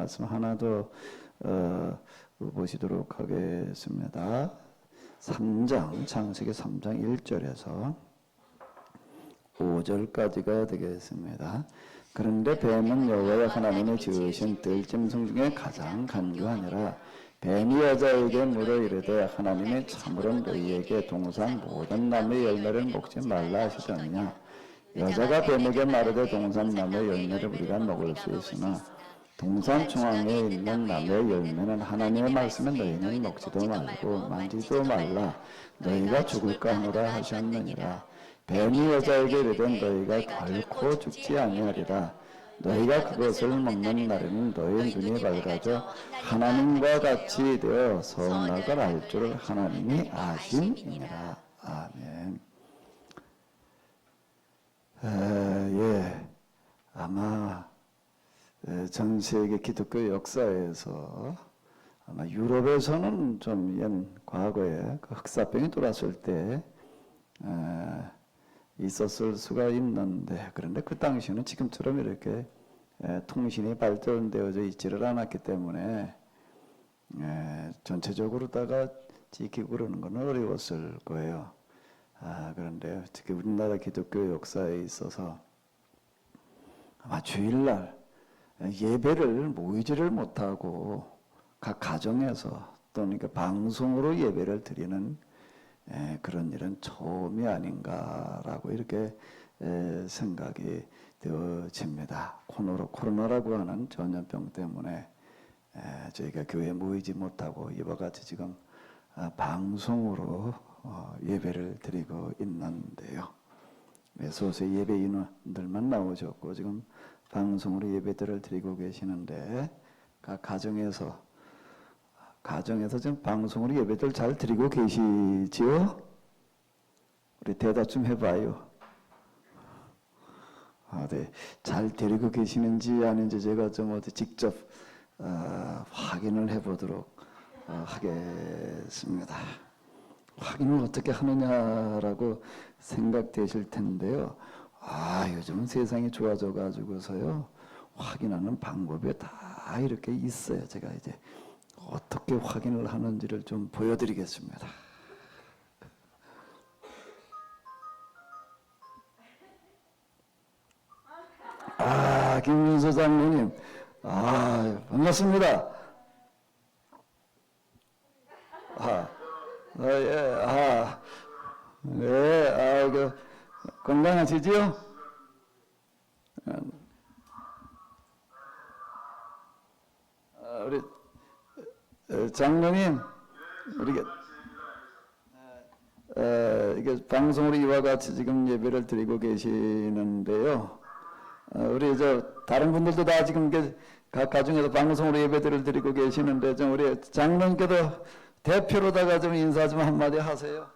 말씀 하나 더 보시도록 하겠습니다. 3장, 창세기 3장 1절에서 5절까지가 되겠습니다. 그런데 뱀은 여호와 하나님이 지으신 들짐승 중에 가장 간교하니라. 뱀이 여자에게 물어 이르되 하나님이 참으로 너희에게 동산 모든 나무의 열매를 먹지 말라 하시더느냐. 여자가 뱀에게 말하되 동산 나무의 열매를 우리가 먹을 수 있으나 동산 중앙에 있는 나무의 열매는 하나님의 말씀에 너희는 먹지도 말고 만지지도 말라 너희가 죽을까 하노라 하셨느니라. 뱀이 여자에게 이르되 너희가 결코 죽지 아니하리라. 너희가 그것을 먹는 날에는 너희 눈이 밝아져 하나님과 같이 되어 선악을 알 줄을 하나님이 아심이니라. 아멘. 아마 전 세계 기독교 역사에서 아마 유럽에서는 좀 옛 과거에 그 흑사병이 돌았을 때 있었을 수가 있는데, 그런데 그 당시에는 지금처럼 이렇게 통신이 발전되어져 있지를 않았기 때문에 전체적으로다가 지키고 그러는 건 어려웠을 거예요. 그런데 특히 우리나라 기독교 역사에 있어서 아마 주일날 예배를 모이지를 못하고 각 가정에서 또는 방송으로 예배를 드리는 그런 일은 처음이 아닌가라고 이렇게 생각이 되어집니다. 코로나라고 하는 전염병 때문에 저희가 교회에 모이지 못하고 이와 같이 지금 방송으로 예배를 드리고 있는데요. 소수의 예배 인원들만 나오셨고 지금 방송으로 예배들을 드리고 계시는데 각 가정에서 지금 방송으로 예배들 잘 드리고 계시지요? 우리 대답 좀 해봐요. 네, 잘 드리고 계시는지 아닌지 제가 좀 어디 직접 확인을 해보도록 하겠습니다. 확인을 어떻게 하느냐라고 생각되실 텐데요. 요즘은 세상이 좋아져 가지고서요 확인하는 방법이 다 이렇게 있어요. 제가 이제 어떻게 확인을 하는지를 좀 보여드리겠습니다. 김윤서 장로님, 반갑습니다. 건강하시지요? 우리 장로님, 이게 방송으로 이와 같이 지금 예배를 드리고 계시는데요. 우리 다른 분들도 다 지금 각 가정에서 방송으로 예배들을 드리고 계시는데 좀 우리 장로님께도 대표로다가 좀 인사 좀 한마디 하세요.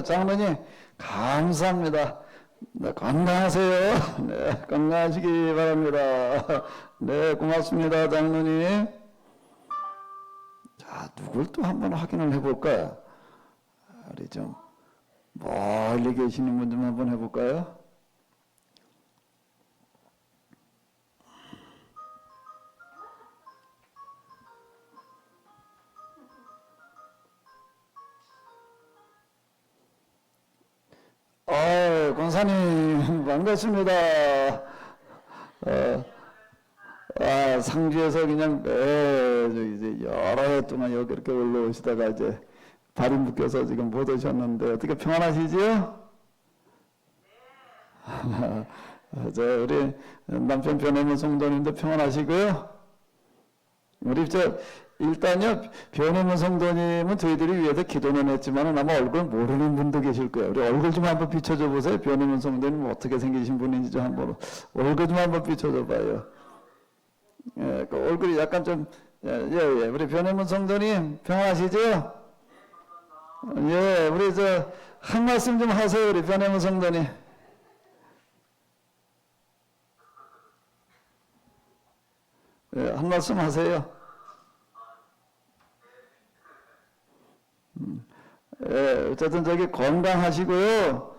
장로님 감사합니다. 네, 건강하세요. 네, 건강하시기 바랍니다. 네, 고맙습니다, 장로님. 자, 누굴 또 한번 확인을 해볼까요? 우리 좀 멀리 계시는 분 좀 한번 해볼까요? 권사님 반갑습니다. 상주에서 그냥 이제 여러 해 동안 여기 이렇게 올라오시다가 이제 발이 묶여서 지금 못 오셨는데 어떻게 평안하시지요? 우리 남편 변해문 성도님도 평안하시고요. 우리 일단요, 변혜문 성도님은 저희들이 위해서 기도는 했지만 아마 얼굴 모르는 분도 계실 거예요. 우리 얼굴 좀 한번 비춰줘 보세요. 변혜문 성도님 어떻게 생기신 분인지 좀 한번 얼굴 좀 한번 비춰줘 봐요. 예, 그 얼굴이 약간 좀 우리 변혜문 성도님 평화하시죠? 예, 우리 한 말씀 좀 하세요, 우리 변혜문 성도님. 예, 한 말씀 하세요. 예, 어쨌든 건강하시고요.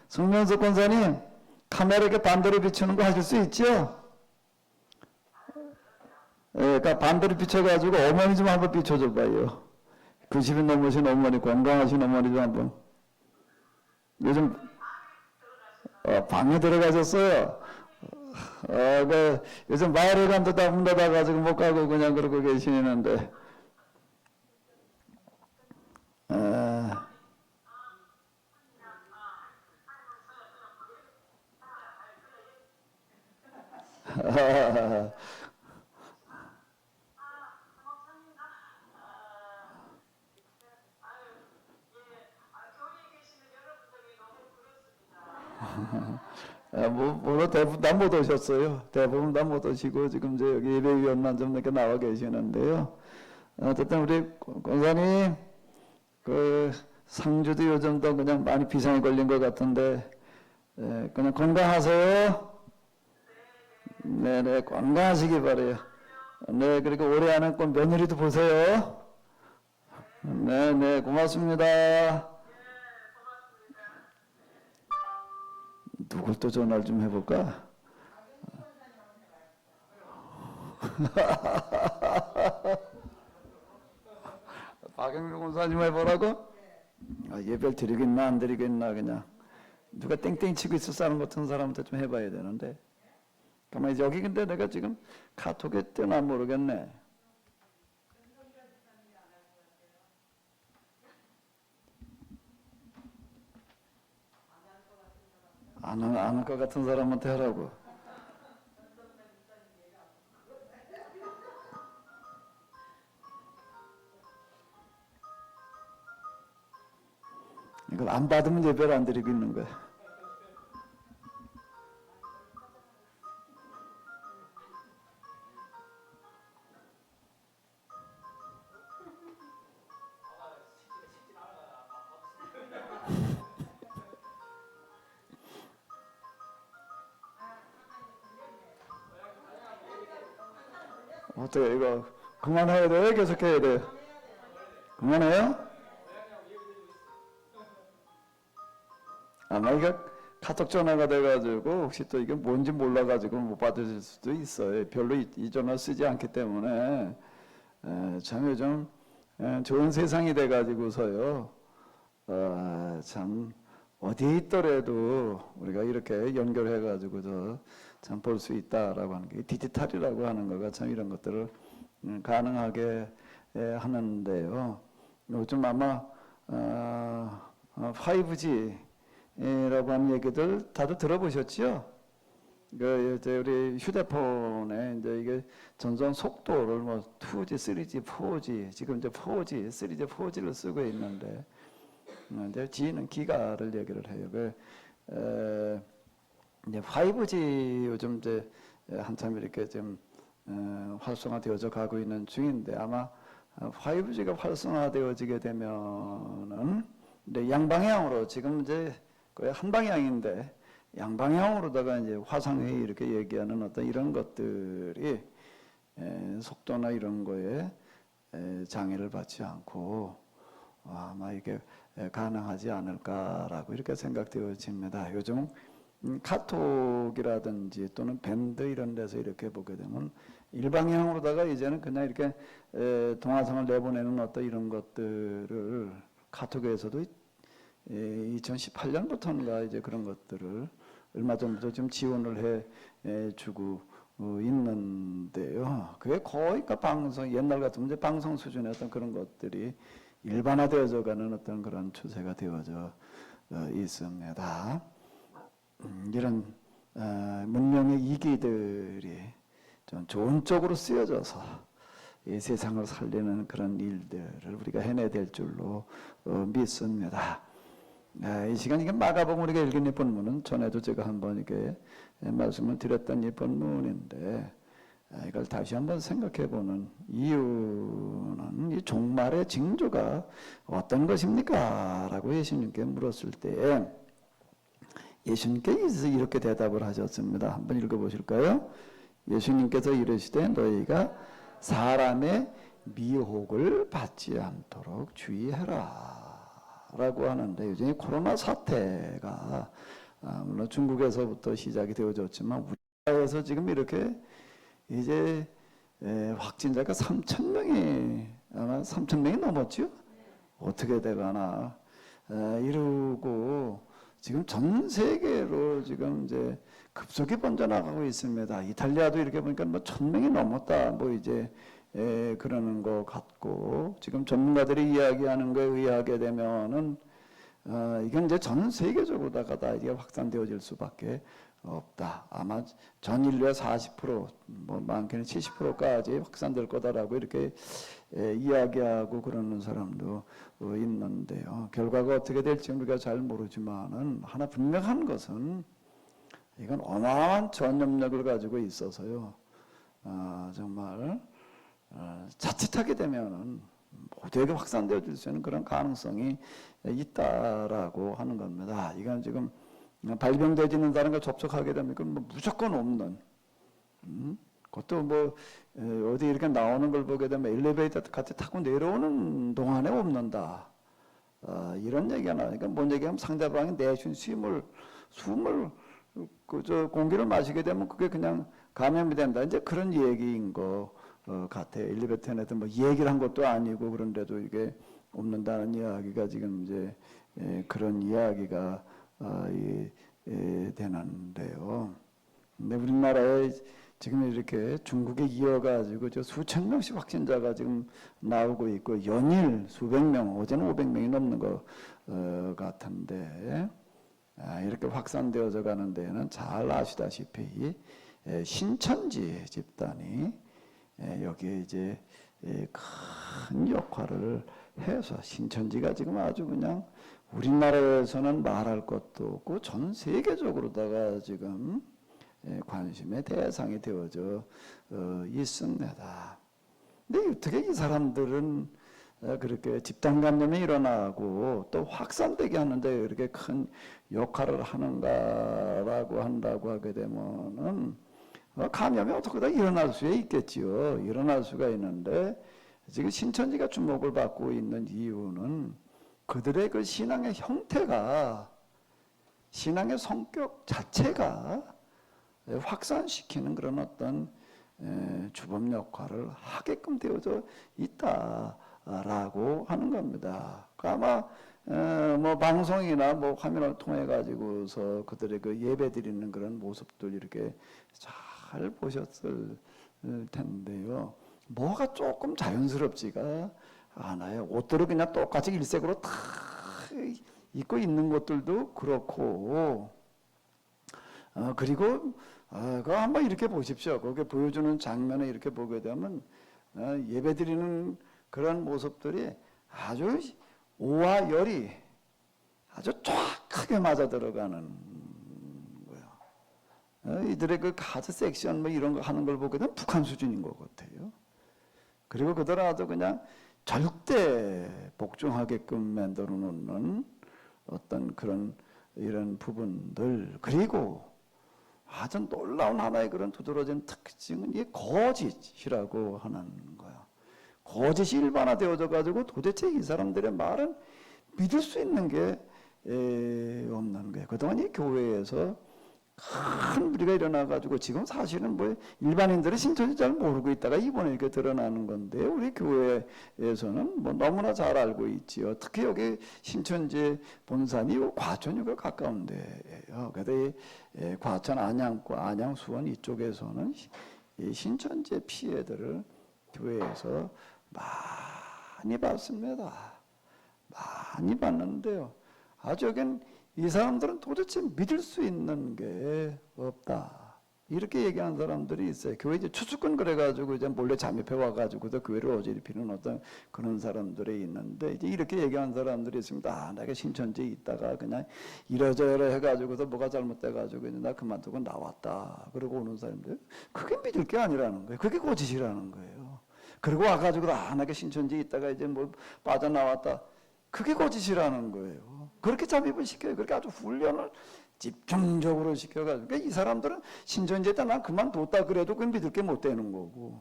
송명석 권사님, 카메라 이렇게 반대로 비추는 거 하실 수 있죠? 예, 그러니까 반대로 비춰가지고 어머니 좀 한번 비춰줘 봐요. 90이 넘으신 어머니, 건강하신 어머니 좀 한번. 요즘 방에 들어가셨어요. 요즘 마을회관도 다 문 닫아가지고 못 가고 그냥 그러고 계시는데. 대부분 다 못 오셨어요. 대부분 다 못 오시고 지금 여기 예배위원만 좀 이렇게 나와 계시는데요. 어쨌든 우리 권사님 상주도 요즘 도 그냥 많이 비상에 걸린 것 같은데 그냥 건강하세요. 네네, 건강하시기 바래요. 네, 그리고 올해 안에 꼭 며느리도 보세요. 네네, 고맙습니다. 누굴 또 전화를 좀 해볼까? 박영민 권사님 해보라고? 예별 드리겠나 안 드리겠나 그냥 누가 땡땡 치고 있을 사람 같은 사람한테 좀 해봐야 되는데 가만히 여기 근데 내가 지금 카톡에 뜨나 모르겠네. 안 할 것 같은 사람한테 하라고. 이걸 안 받으면 예배를 안 드리고 있는 거야. 어떻게 이거 그만해야 돼? 계속 해야 돼? 그만해요? 아마 이게 카톡 전화가 돼가지고 혹시 또 이게 뭔지 몰라가지고 못 받으실 수도 있어요. 별로 이 전화 쓰지 않기 때문에 참 요즘 좋은 세상이 돼가지고서요. 참 어디에 있더라도 우리가 이렇게 연결해가지고 참 볼 수 있다라고 하는 게 디지털이라고 하는 거가 참 이런 것들을 가능하게 하는데요. 요즘 아마 5G 라고 하는 얘기들 다들 들어보셨죠? 우리 휴대폰에 이제 이게 전송 속도를 2G, 3G, 4G, 지금 이제 4G, 3G, 4G를 쓰고 있는데, 이제 G는 기가를 얘기를 해요. 이제 5G 요즘 이제 한참 이렇게 좀 활성화되어져 가고 있는 중인데 아마 5G가 활성화되어지게 되면은 양방향으로 지금 이제 거의 한 방향인데 양방향으로다가 이제 화상회의 이렇게 얘기하는 어떤 이런 것들이 속도나 이런 거에 장애를 받지 않고 아마 이게 가능하지 않을까라고 이렇게 생각되어집니다. 요즘 카톡이라든지 또는 밴드 이런 데서 이렇게 보게 되면 일방향으로다가 이제는 그냥 이렇게 동화상을 내보내는 어떤 이런 것들을 카톡에서도 2018년부터인가 이제 그런 것들을 얼마 전부터 좀 지원을 해주고 있는데요. 그게 거의 방송 옛날 같으면 이제 방송 수준의 어떤 그런 것들이 일반화되어져 가는 어떤 그런 추세가 되어져 있습니다. 이런 문명의 이기들이 좀 좋은 쪽으로 쓰여져서 이 세상을 살리는 그런 일들을 우리가 해내야 될 줄로 믿습니다. 이 시간 이게 마가복음 우리가 읽은 이 본문은 전에도 제가 한번 이렇게 말씀을 드렸던 이 본문인데 이걸 다시 한번 생각해보는 이유는 이 종말의 징조가 어떤 것입니까? 라고 예수님께 물었을 때 예수님께서 이렇게 대답을 하셨습니다. 한번 읽어보실까요? 예수님께서 이르시되 너희가 사람의 미혹을 받지 않도록 주의해라 라고 하는데 요즘 코로나 사태가 물론 중국에서부터 시작이 되어졌지만 우리나라에서 지금 이렇게 이제 확진자가 3,000명이 아마 3,000명이 넘었죠? 어떻게 되가나 이러고 지금 전 세계로 지금 이제 급속히 번져나가고 있습니다. 이탈리아도 이렇게 보니까 뭐 1,000명이 넘었다 뭐 이제 그러는 것 같고 지금 전문가들이 이야기하는 거에 의하게 되면은 이건 이제 전 세계적으로다가 다 이게 확산되어질 수밖에 없다. 아마 전 인류의 40%, 뭐 많게는 70%까지 확산될 거다라고 이렇게 이야기하고 그러는 사람도 있는데요. 결과가 어떻게 될지 우리가 잘 모르지만은 하나 분명한 것은 이건 어마어마한 전염력을 가지고 있어서요. 정말 자칫하게 되면은 모두에게 확산되어질 수 있는 그런 가능성이 있다라고 하는 겁니다. 이건 지금 발병되지는 사람과 접촉하게 되면 뭐 무조건 없는, 그것도 뭐 어디 이렇게 나오는 걸 보게 되면 엘리베이터 같이 타고 내려오는 동안에 없는다. 이런 얘기가 나니까 뭔 얘기하면 상대방이 내쉬는 숨을 그저 공기를 마시게 되면 그게 그냥 감염이 된다. 이제 그런 얘기인 거 같아요. 엘리베이터 안에서 뭐 얘기를 한 것도 아니고 그런데도 이게 없는다는 이야기가 지금 이제 그런 이야기가 되는데요. 근데 우리나라에 지금 이렇게 중국에 이어가지고 저 수천 명씩 확진자가 지금 나오고 있고 연일 수백 명, 어제는 500명이 넘는 것 같은데 이렇게 확산되어져 가는 데는 잘 아시다시피 신천지 집단이 여기에 이제 큰 역할을 해서 신천지가 지금 아주 그냥 우리나라에서는 말할 것도 없고 전 세계적으로다가 지금 관심의 대상이 되어져 있습니다. 근데 어떻게 이 사람들은 그렇게 집단 감염이 일어나고 또 확산되게 하는데 이렇게 큰 역할을 하는가라고 한다고 하게 되면은 감염이 어떻게 다 일어날 수 있겠지요. 일어날 수가 있는데 지금 신천지가 주목을 받고 있는 이유는 그들의 그 신앙의 형태가 신앙의 성격 자체가 확산시키는 그런 어떤 주범 역할을 하게끔 되어져 있다라고 하는 겁니다. 아마 뭐 방송이나 뭐 화면을 통해 가지고서 그들의 그 예배 드리는 그런 모습들 이렇게 잘 보셨을 텐데요. 뭐가 조금 자연스럽지가 않아요. 옷들을 그냥 똑같이 일색으로 다 입고 있는 것들도 그렇고 그리고 그거 한번 이렇게 보십시오. 거기에 보여주는 장면을 이렇게 보게 되면 예배 드리는 그런 모습들이 아주 오와 열이 아주 정확하게 맞아 들어가는 거예요. 이들의 그 가드 섹션 뭐 이런 거 하는 걸 보게 되면 북한 수준인 것 같아요. 그리고 그들은 아주 그냥 절대 복종하게끔 만들어 놓는 어떤 그런 이런 부분들 그리고 아주 놀라운 하나의 그런 두드러진 특징은 이 거짓이라고 하는 거예요. 거짓이 일반화되어져 가지고 도대체 이 사람들의 말은 믿을 수 있는 게 없는 거예요. 그동안 이 교회에서 큰 무리가 일어나 가지고 지금 사실은 뭐 일반인들은 신천지 잘 모르고 있다가 이번에 이렇게 드러나는 건데 우리 교회에서는 뭐 너무나 잘 알고 있지요. 특히 여기 신천지 본산이 과천역에 가까운 데예요. 그래서 이 과천 안양과 안양 수원 이쪽에서는 이 신천지의 피해들을 교회에서 많이 받습니다. 많이 받는데요. 아주 여긴 이 사람들은 도대체 믿을 수 있는 게 없다. 이렇게 얘기하는 사람들이 있어요. 교회 이제 추수권 그래가지고 이제 몰래 잠입해 와가지고도 교회를 어지럽히는 어떤 그런 사람들이 있는데, 이제 이렇게 얘기하는 사람들이 있습니다. 아, 내가 신천지에 있다가 그냥 이러저러 해가지고서 뭐가 잘못돼가지고 이제 나 그만두고 나왔다. 그러고 오는 사람들, 그게 믿을 게 아니라는 거예요. 그게 거짓이라는 거예요. 그리고 와가지고 아, 내가 신천지에 있다가 이제 뭐 빠져나왔다. 그게 거짓이라는 거예요. 그렇게 잠입을 시켜요. 그렇게 아주 훈련을 집중적으로 시켜가지고, 그러니까 이 사람들은 신천지에 있다 난 그만뒀다 그래도 그건 믿을 게 못 되는 거고,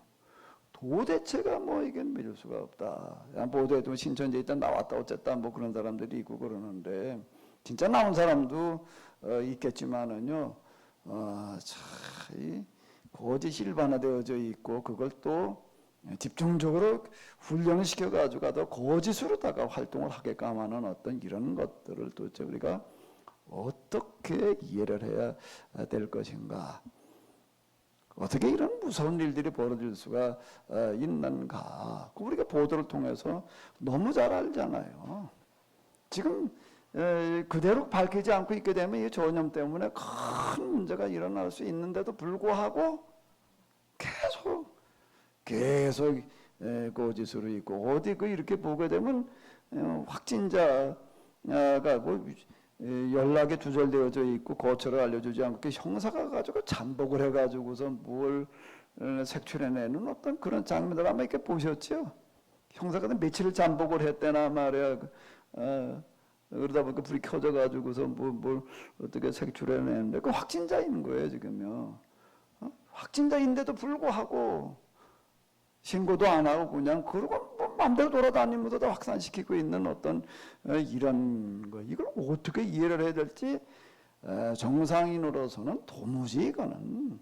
도대체가 뭐 이게 믿을 수가 없다. 보도에도 신천지에 있다 나왔다 어쨌다 뭐 그런 사람들이 있고 그러는데, 진짜 나온 사람도 있겠지만은요, 참 거짓이 일반화되어져 있고, 그걸 또 집중적으로 훈련을 시켜가지고 더 거짓으로다가 활동을 하게끔 하는 어떤 이런 것들을 도대체 우리가 어떻게 이해를 해야 될 것인가? 어떻게 이런 무서운 일들이 벌어질 수가 있는가? 우리가 보도를 통해서 너무 잘 알잖아요. 지금 그대로 밝히지 않고 있게 되면 이 전염 때문에 큰 문제가 일어날 수 있는데도 불구하고 계속 거짓으로 있고, 어디 이렇게 보게 되면 확진자가 뭐 연락이 두절되어져 있고 거처를 알려주지 않고 형사가 가지고 잠복을 해가지고서 뭘 색출해내는 어떤 그런 장면들 아마 이렇게 보셨죠? 형사가 며칠을 잠복을 했대나 말이야. 그러다 보니까 불이 켜져가지고서 뭘 어떻게 색출해내는데 그 확진자인 거예요 지금요. 확진자인데도 불구하고 신고도 안 하고 그냥 그러고 뭐 마음대로 돌아다니면서 다 확산시키고 있는 어떤 이런 거, 이걸 어떻게 이해를 해야 될지 정상인으로서는 도무지 이거는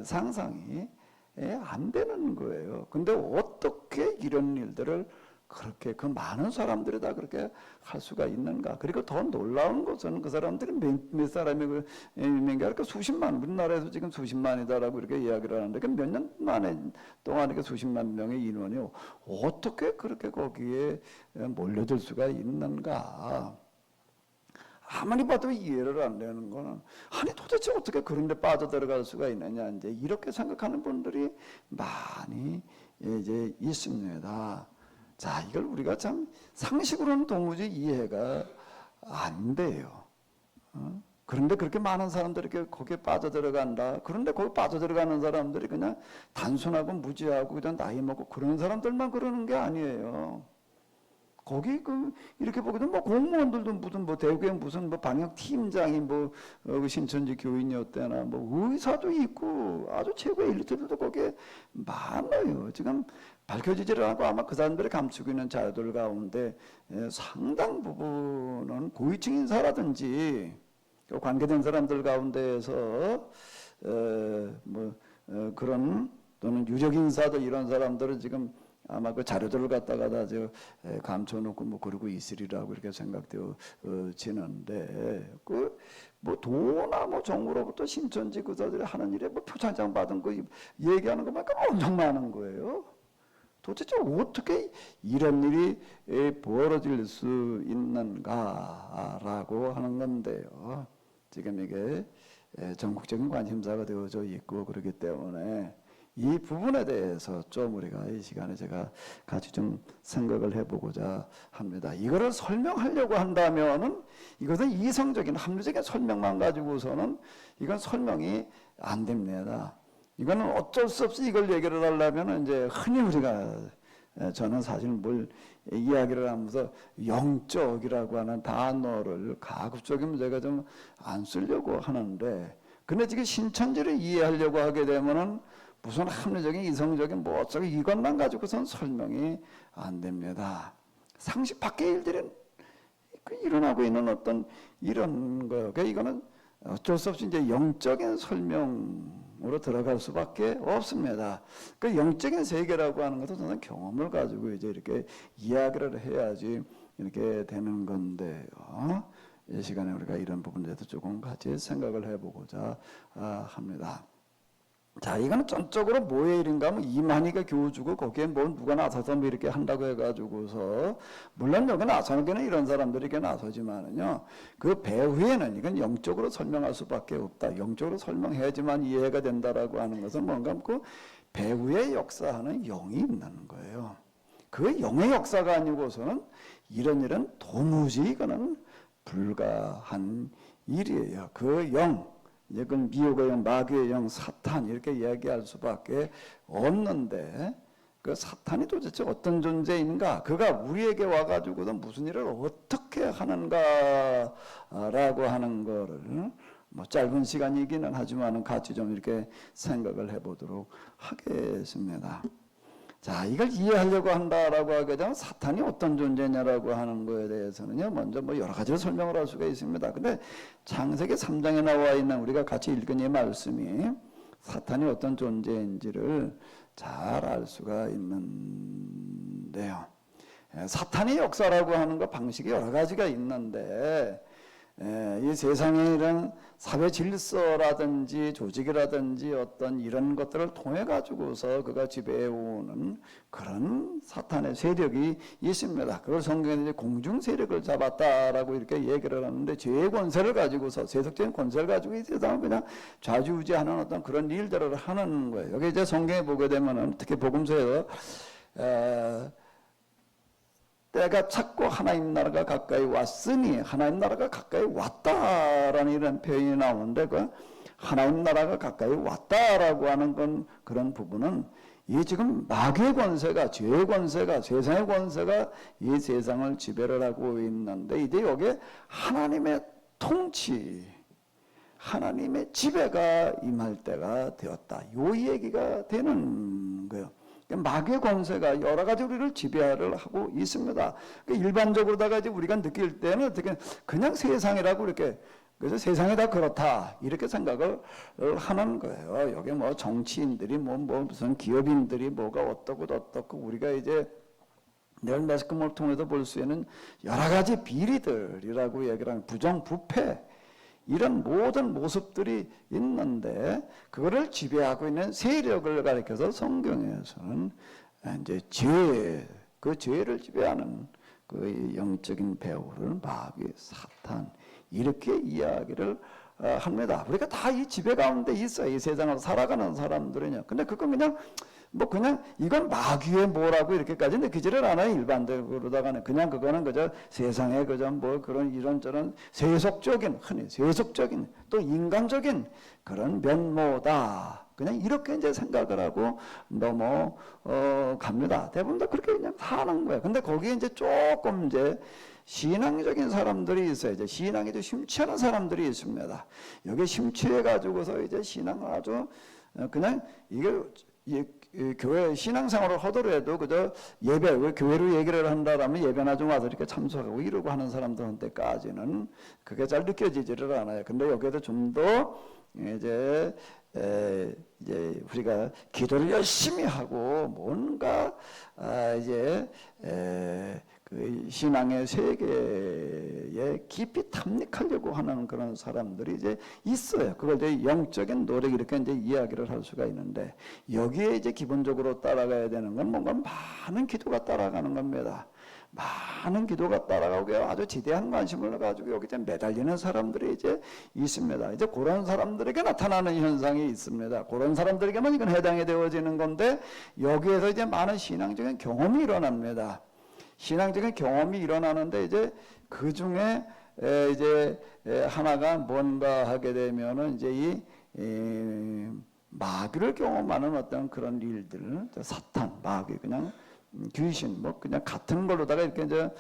상상이 안 되는 거예요. 근데 어떻게 이런 일들을 그렇게 그 많은 사람들이 다 그렇게 할 수가 있는가? 그리고 더 놀라운 것은 그 사람들이 몇 사람이 있는 게 아니라 수십만, 우리나라에서 지금 수십만이다라고 이렇게 이야기를 하는데 그 몇 년 만에 동안 이렇게 수십만 명의 인원이 어떻게 그렇게 거기에 몰려들 수가 있는가? 아무리 봐도 이해를 안 되는 거는, 아니 도대체 어떻게 그런 데 빠져들어갈 수가 있느냐, 이제 이렇게 생각하는 분들이 많이 이제 있습니다. 자, 이걸 우리가 참 상식으로는 도무지 이해가 안 돼요. 그런데 그렇게 많은 사람들이 거기에 빠져들어간다. 그런데 거기 빠져들어가는 사람들이 그냥 단순하고 무지하고 그냥 나이 먹고 그런 사람들만 그러는 게 아니에요. 거기 이렇게 보게 되면 뭐 공무원들도 무슨 뭐 대구에 무슨 뭐 방역 팀장이 뭐 신천지 교인이었대나 뭐 의사도 있고 아주 최고의 엘리트들도 거기에 많아요. 지금 밝혀지지를 않고 아마 그 사람들이 감추고 있는 자료들 가운데 상당 부분은 고위층 인사라든지 관계된 사람들 가운데에서 그런 또는 유력 인사들 이런 사람들은 지금 아마 그 자료들을 갖다가 다 감춰놓고 뭐 그러고 있으리라고 이렇게 생각되어지는데, 그 뭐 도나 뭐 정부로부터 신천지 그사들이 하는 일에 뭐 표창장 받은 거 얘기하는 것만큼 엄청 많은 거예요. 도대체 어떻게 이런 일이 벌어질 수 있는가라고 하는 건데요. 지금 이게 전국적인 관심사가 되어져 있고 그렇기 때문에 이 부분에 대해서 좀 우리가 이 시간에 제가 같이 좀 생각을 해보고자 합니다. 이거를 설명하려고 한다면은 이것은 이성적인 합리적인 설명만 가지고서는 이건 설명이 안 됩니다. 이거는 어쩔 수 없이 이걸 얘기를 하려면 이제 흔히 우리가 저는 사실 뭘 이야기를 하면서 영적이라고 하는 단어를 가급적이면 제가 좀 안 쓰려고 하는데, 근데 지금 신천지를 이해하려고 하게 되면은 무슨 합리적인 이성적인 뭐 어쩌고 이것만 가지고선 설명이 안 됩니다. 상식 밖의 일들이 일어나고 있는 어떤 이런 거, 그러니까 이거는 어쩔 수 없이 이제 영적인 설명으로 들어갈 수밖에 없습니다. 그 영적인 세계라고 하는 것은 저는 경험을 가지고 이제 이렇게 이야기를 해야지 이렇게 되는 건데요. 이 시간에 우리가 이런 부분에 대해서 조금 같이 생각을 해보고자 합니다. 자, 이거는 전적으로 뭐의 일인가 하면 이만희가 교주고 거기에 뭐 누가 나서서 뭐 이렇게 한다고 해가지고서 물론 여기 나서는 게는 이런 사람들이 이렇게 나서지만은요 그 배후에는 이건 영적으로 설명할 수밖에 없다. 영적으로 설명해야지만 이해가 된다라고 하는 것은 뭔가 그 배후에 역사하는 영이 있는 거예요. 그 영의 역사가 아니고서는 이런 도무지 이거는 불가한 일이에요. 그 영 이제 그 미혹의 영, 마귀의 영, 사탄 이렇게 이야기할 수밖에 없는데 그 사탄이 도대체 어떤 존재인가? 그가 우리에게 와가지고도 무슨 일을 어떻게 하는가라고 하는 거를 뭐 짧은 시간이기는 하지만 같이 좀 이렇게 생각을 해보도록 하겠습니다. 자, 이걸 이해하려고 한다라고 하게 되면 사탄이 어떤 존재냐라고 하는 거에 대해서는요, 먼저 뭐 여러 가지로 설명을 할 수가 있습니다. 근데 창세기 3장에 나와 있는 우리가 같이 읽은 이 말씀이 사탄이 어떤 존재인지를 잘 알 수가 있는데요. 사탄의 역사라고 하는 거 방식이 여러 가지가 있는데, 이 세상에 이런 사회 질서라든지 조직이라든지 어떤 이런 것들을 통해 가지고서 그가 지배해오는 그런 사탄의 세력이 있습니다. 그걸 성경에 이제 공중 세력을 잡았다라고 이렇게 얘기를 하는데 죄의 권세를 가지고서 세속적인 권세를 가지고 이 세상을 그냥 좌지우지하는 어떤 그런 일들을 하는 거예요. 여기 이제 성경에 보게 되면은 특히 복음서에서 때가 찼고 하나님 나라가 가까이 왔으니 하나님 나라가 가까이 왔다라는 이런 표현이 나오는데 그 하나님 나라가 가까이 왔다라고 하는 건 그런 부분은 이 지금 마귀의 권세가 죄의 권세가 세상의 권세가 이 세상을 지배를 하고 있는데 이제 여기에 하나님의 통치 하나님의 지배가 임할 때가 되었다. 요 얘기가 되는 거예요. 마귀의 권세가 여러 가지 우리를 지배를 하고 있습니다. 일반적으로다가 이제 우리가 느낄 때는 어떻게 그냥 세상이라고 이렇게 그래서 세상이 다 그렇다 이렇게 생각을 하는 거예요. 여기 뭐 정치인들이 뭐 무슨 기업인들이 뭐가 어떻고 우리가 이제 늘 매스컴을 통해서 볼 수 있는 여러 가지 비리들이라고 얘기를 하는 부정부패 이런 모든 모습들이 있는데 그거를 지배하고 있는 세력을 가리켜서 성경에서는 이제 그 죄를 지배하는 그 영적인 배후를 마귀, 사탄 이렇게 이야기를 합니다. 우리가 다 이 지배 가운데 있어요. 이 세상을 살아가는 사람들은요. 근데 그건 그냥 이건 마귀의 뭐라고 이렇게까지 느끼지를 않아요. 일반적으로다가는 그냥 그거는 그저 세상에 그저 뭐 그런 이런저런 흔히 세속적인 또 인간적인 그런 면모다. 그냥 이렇게 이제 생각을 하고 넘어갑니다. 대부분 다 그렇게 그냥 사는 거예요. 근데 거기에 이제 조금 이제 신앙적인 사람들이 있어요. 이제 신앙이 좀 심취하는 사람들이 있습니다. 여기 심취해가지고서 이제 신앙을 아주 그냥 교회 신앙생활을 하더라도 그저 예배 교회로 얘기를 한다라면 예배나 좀 와서 이렇게 참석하고 이러고 하는 사람들한테까지는 그게 잘 느껴지지를 않아요. 근데 여기에도 좀 더 이제 우리가 기도를 열심히 하고 뭔가 그 신앙의 세계에 깊이 탐닉하려고 하는 그런 사람들이 이제 있어요. 그걸 이제 영적인 노력 이렇게 이제 이야기를 할 수가 있는데 여기에 이제 기본적으로 따라가야 되는 건 뭔가 많은 기도가 따라가는 겁니다. 많은 기도가 따라가고 아주 지대한 관심을 가지고 여기 이제 매달리는 사람들이 이제 있습니다. 이제 그런 사람들에게 나타나는 현상이 있습니다. 그런 사람들에게만 이건 해당이 되어지는 건데 여기에서 이제 많은 신앙적인 경험이 일어납니다. 신앙적인 경험이 일어나는데 이제 그 중에 이제 하나가 뭔가 하게 되면은 이제 이 마귀를 경험하는 어떤 그런 일들, 사탄, 마귀 그냥 귀신 뭐 그냥 같은 걸로다가 이렇게 이제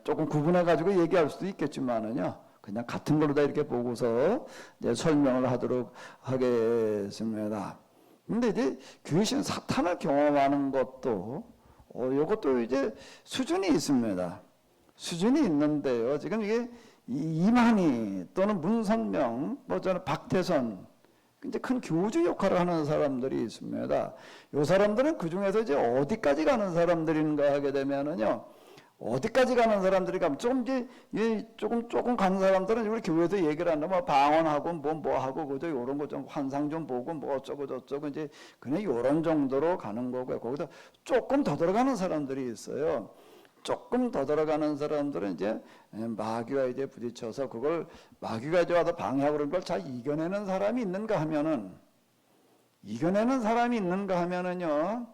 조금 구분해 가지고 얘기할 수도 있겠지만은요. 그냥 같은 걸로다 이렇게 보고서 이제 설명을 하도록 하겠습니다. 근데 이제 귀신 사탄을 경험하는 것도 이것도 이제 수준이 있습니다. 수준이 있는데요. 지금 이게 이만희 또는 문선명, 저는 박태선, 이제 큰 교주 역할을 하는 사람들이 있습니다. 이 사람들은 그 중에서 이제 어디까지 가는 사람들인가 하게 되면은요, 어디까지 가는 사람들이 가면 조금 가는 사람들은 우리 교회에서 얘기를 한다. 뭐 방언하고 뭐 하고 그저 요런 거 좀 환상 좀 보고 뭐 어쩌고 저쩌고 이제 그냥 요런 정도로 가는 거고요. 거기다 조금 더 들어가는 사람들이 있어요. 조금 더 들어가는 사람들은 이제 마귀와 이제 부딪혀서 그걸 마귀가 이제 와서 방해하고 그런 걸 잘 이겨내는 사람이 있는가 하면은요.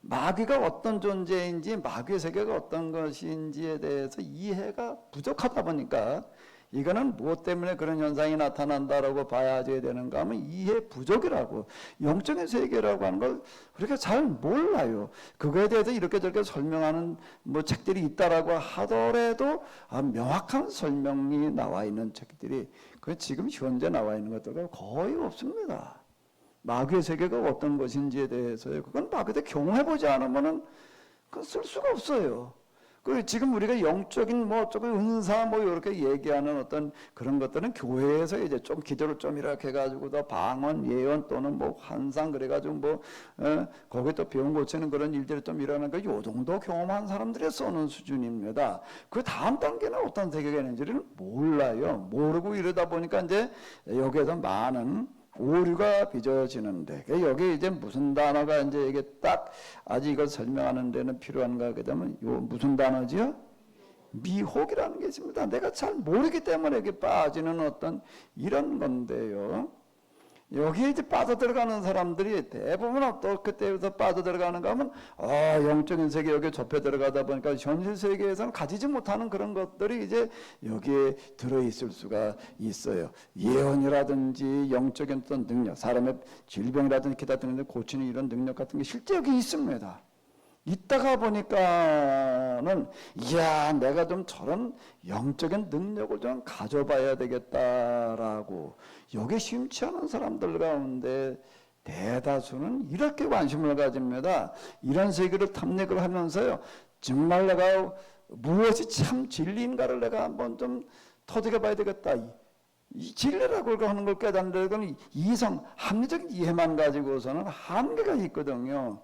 마귀가 어떤 존재인지 마귀의 세계가 어떤 것인지에 대해서 이해가 부족하다 보니까 이거는 무엇 때문에 그런 현상이 나타난다라고 봐야지 되는가 하면 이해 부족이라고 영적인 세계라고 하는 걸 우리가 잘 몰라요. 그거에 대해서 이렇게 저렇게 설명하는 뭐 책들이 있다라고 하더라도 명확한 설명이 나와 있는 책들이 그 지금 현재 나와 있는 것들과 거의 없습니다. 마귀의 세계가 어떤 것인지에 대해서요. 그건 마귀한테 경험해보지 않으면은 그건 쓸 수가 없어요. 그 지금 우리가 영적인 뭐 조금 은사 뭐 이렇게 얘기하는 어떤 그런 것들은 교회에서 이제 좀 기도를 좀 이렇게 해가지고 더 방언 예언 또는 뭐 환상 그래가지고 뭐 거기 또 병 고치는 그런 일들이 좀 일어나는 거 요 정도 경험한 사람들이 써는 수준입니다. 그 다음 단계는 어떤 세계가 있는지를 몰라요. 모르고 이러다 보니까 이제 여기에서 많은 오류가 빚어지는데 여기 이제 무슨 단어가 이제 이게 딱 아직 이걸 설명하는 데는 필요한가 하게 되면 요 무슨 단어지요? 미혹이라는 게 있습니다. 내가 잘 모르기 때문에 여기 빠지는 어떤 이런 건데요. 여기에 이제 빠져들어가는 사람들이 대부분 어떻게 때에서 빠져들어가는가 하면 영적인 세계 여기에 좁혀 들어가다 보니까 현실 세계에서는 가지지 못하는 그런 것들이 이제 여기에 들어있을 수가 있어요. 예언이라든지 영적인 어떤 능력, 사람의 질병이라든지 기타 등등 고치는 이런 능력 같은 게 실제 여기 있습니다. 있다가 보니까는 이야 내가 좀 저런 영적인 능력을 좀 가져봐야 되겠다라고 여기에 심취 하는 사람들 가운데 대다수는 이렇게 관심을 가집니다. 이런 세계를 탐닉을 하면서요 정말 내가 무엇이 참 진리인가를 내가 한번 좀 터득해 봐야 되겠다. 이 진리라고 하는 걸 깨닫는 건 이성 합리적인 이해만 가지고서는 한계가 있거든요.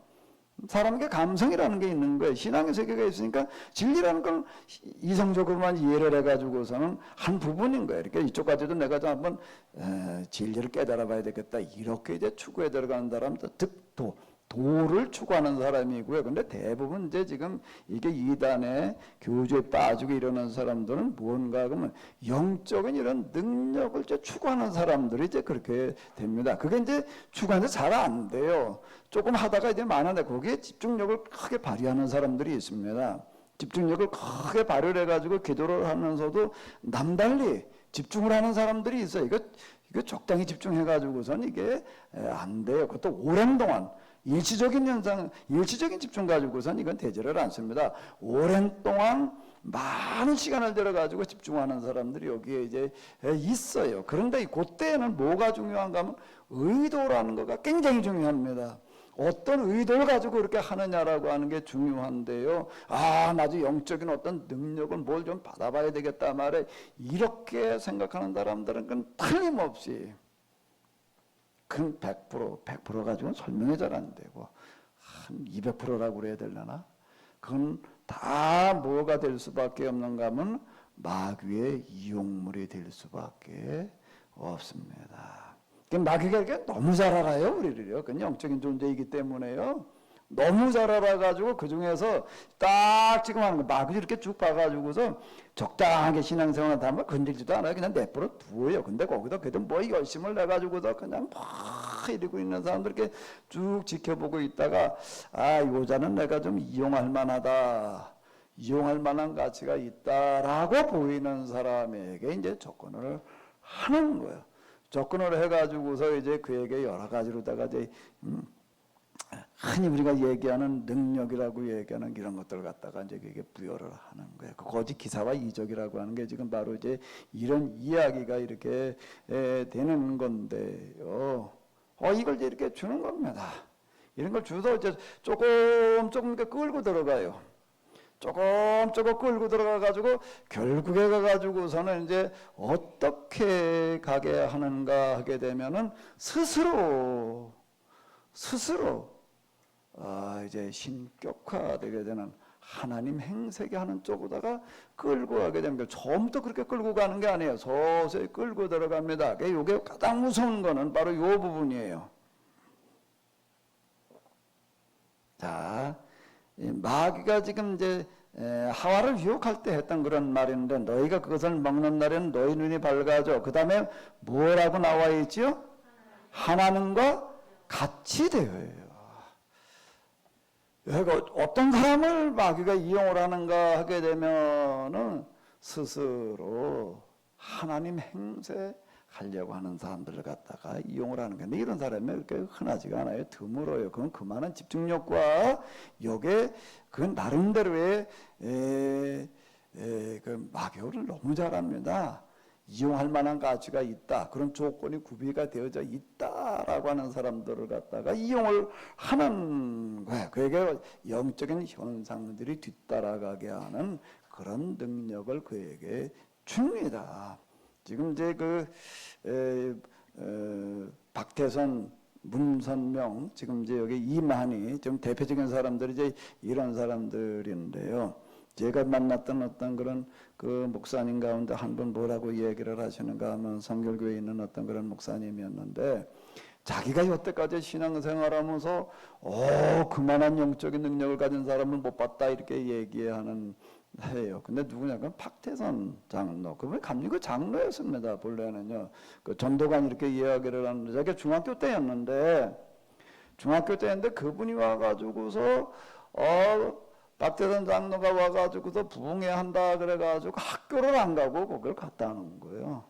사람에게 감성이라는 게 있는 거예요. 신앙의 세계가 있으니까 진리라는 건 이성적으로만 이해를 해가지고서는 한 부분인 거예요. 그러니까 이쪽까지도 내가 좀 한번 진리를 깨달아 봐야 되겠다. 이렇게 이제 추구해 들어가는 사람도 도를 추구하는 사람이고요. 근데 대부분 이제 지금 이게 이단의 교주에 빠지고 이러는 사람들은 무언가 그러면 영적인 이런 능력을 이제 추구하는 사람들이 이제 그렇게 됩니다. 그게 이제 추구하는데 잘 안 돼요. 조금 하다가 이제 많은데 거기에 집중력을 크게 발휘하는 사람들이 있습니다. 집중력을 크게 발휘를 해가지고 기도를 하면서도 남달리 집중을 하는 사람들이 있어요. 이거 적당히 집중해가지고선 이게 안 돼요. 그것도 오랜 동안. 일시적인 현상, 일시적인 집중 가지고선 이건 되지를 않습니다. 오랜 동안 많은 시간을 들여가지고 집중하는 사람들이 여기에 이제 있어요. 그런데 그때는 뭐가 중요한가 하면 의도라는 거가 굉장히 중요합니다. 어떤 의도를 가지고 이렇게 하느냐라고 하는 게 중요한데요. 나도 영적인 어떤 능력을 뭘 좀 받아봐야 되겠다 말에 이렇게 생각하는 사람들은 그건 틀림없이 그건 100% 가지고는 설명이 잘 안 되고 한 200%라고 그래야 되려나? 그건 다 뭐가 될 수밖에 없는가 하면 마귀의 이용물이 될 수밖에 없습니다. 마귀가 이렇게 너무 잘 알아요, 우리를요. 그건 영적인 존재이기 때문에요. 너무 잘 알아가지고 그 중에서 딱 지금 하는 거 마귀 이렇게 쭉 봐가지고서 적당하게 신앙생활을 하면 건들지도 않아요. 그냥 내버려 두어요. 근데 거기다 그래도 뭐 열심을 내가지고서 그냥 막 이러고 있는 사람들 이렇게 쭉 지켜보고 있다가 요자는 내가 좀 이용할 만하다. 이용할 만한 가치가 있다라고 보이는 사람에게 이제 접근을 하는 거예요. 접근을 해가지고서 이제 그에게 여러 가지로다가 이제 흔히 우리가 얘기하는 능력이라고 얘기하는 이런 것들을 갖다가 이제 그게 부여를 하는 거예요. 그 거짓 기사와 이적이라고 하는 게 지금 바로 이제 이런 이야기가 이렇게 되는 건데요. 이걸 이제 이렇게 주는 겁니다. 이런 걸 주서 이제 조금 이렇게 끌고 들어가요. 조금 끌고 들어가가지고 결국에 가가지고서는 이제 어떻게 가게 하는가 하게 되면은 스스로 이제 신격화되게 되는 하나님 행세게 하는 쪽으로다가 끌고 가게 되는 거예요. 처음부터 그렇게 끌고 가는 게 아니에요. 서서히 끌고 들어갑니다. 이게 가장 무서운 거는 바로 이 부분이에요. 자, 마귀가 지금 이제 하와를 유혹할 때 했던 그런 말인데, 너희가 그것을 먹는 날에는 너희 눈이 밝아져. 그 다음에 뭐라고 나와 있지요? 하나님과 같이 되어요. 어떤 사람을 마귀가 이용을 하는가 하게 되면은 스스로 하나님 행세하려고 하는 사람들을 갖다가 이용을 하는 건데, 이런 사람이 그렇게 흔하지가 않아요. 드물어요. 그건 그만한 집중력과 요게 그 나름대로의 그 마교를 너무 잘합니다. 이용할 만한 가치가 있다, 그런 조건이 구비가 되어져 있다라고 하는 사람들을 갖다가 이용을 하는 거예요. 그에게 영적인 현상들이 뒤따라가게 하는 그런 능력을 그에게 줍니다. 지금 이제 박태선, 문선명, 지금 이제 여기 이만희, 좀 대표적인 사람들이 이제 이런 사람들인데요. 제가 만났던 어떤 그런 그 목사님 가운데 한 분 뭐라고 얘기를 하시는가 하면, 성결교회에 있는 어떤 그런 목사님이었는데, 자기가 여태까지 신앙생활하면서 그만한 영적인 능력을 가진 사람을 못 봤다, 이렇게 얘기하는 해요. 근데 누구냐? 그 박태선 장로. 그분이 감리교 장로였습니다. 본래는요. 그 전도관 이렇게 이야기를 하는데, 자기가 중학교 때였는데 그분이 와가지고서 박태선 장로가 와가지고서 부흥회한다 그래가지고 학교를 안 가고 그걸 갔다 오는 거예요.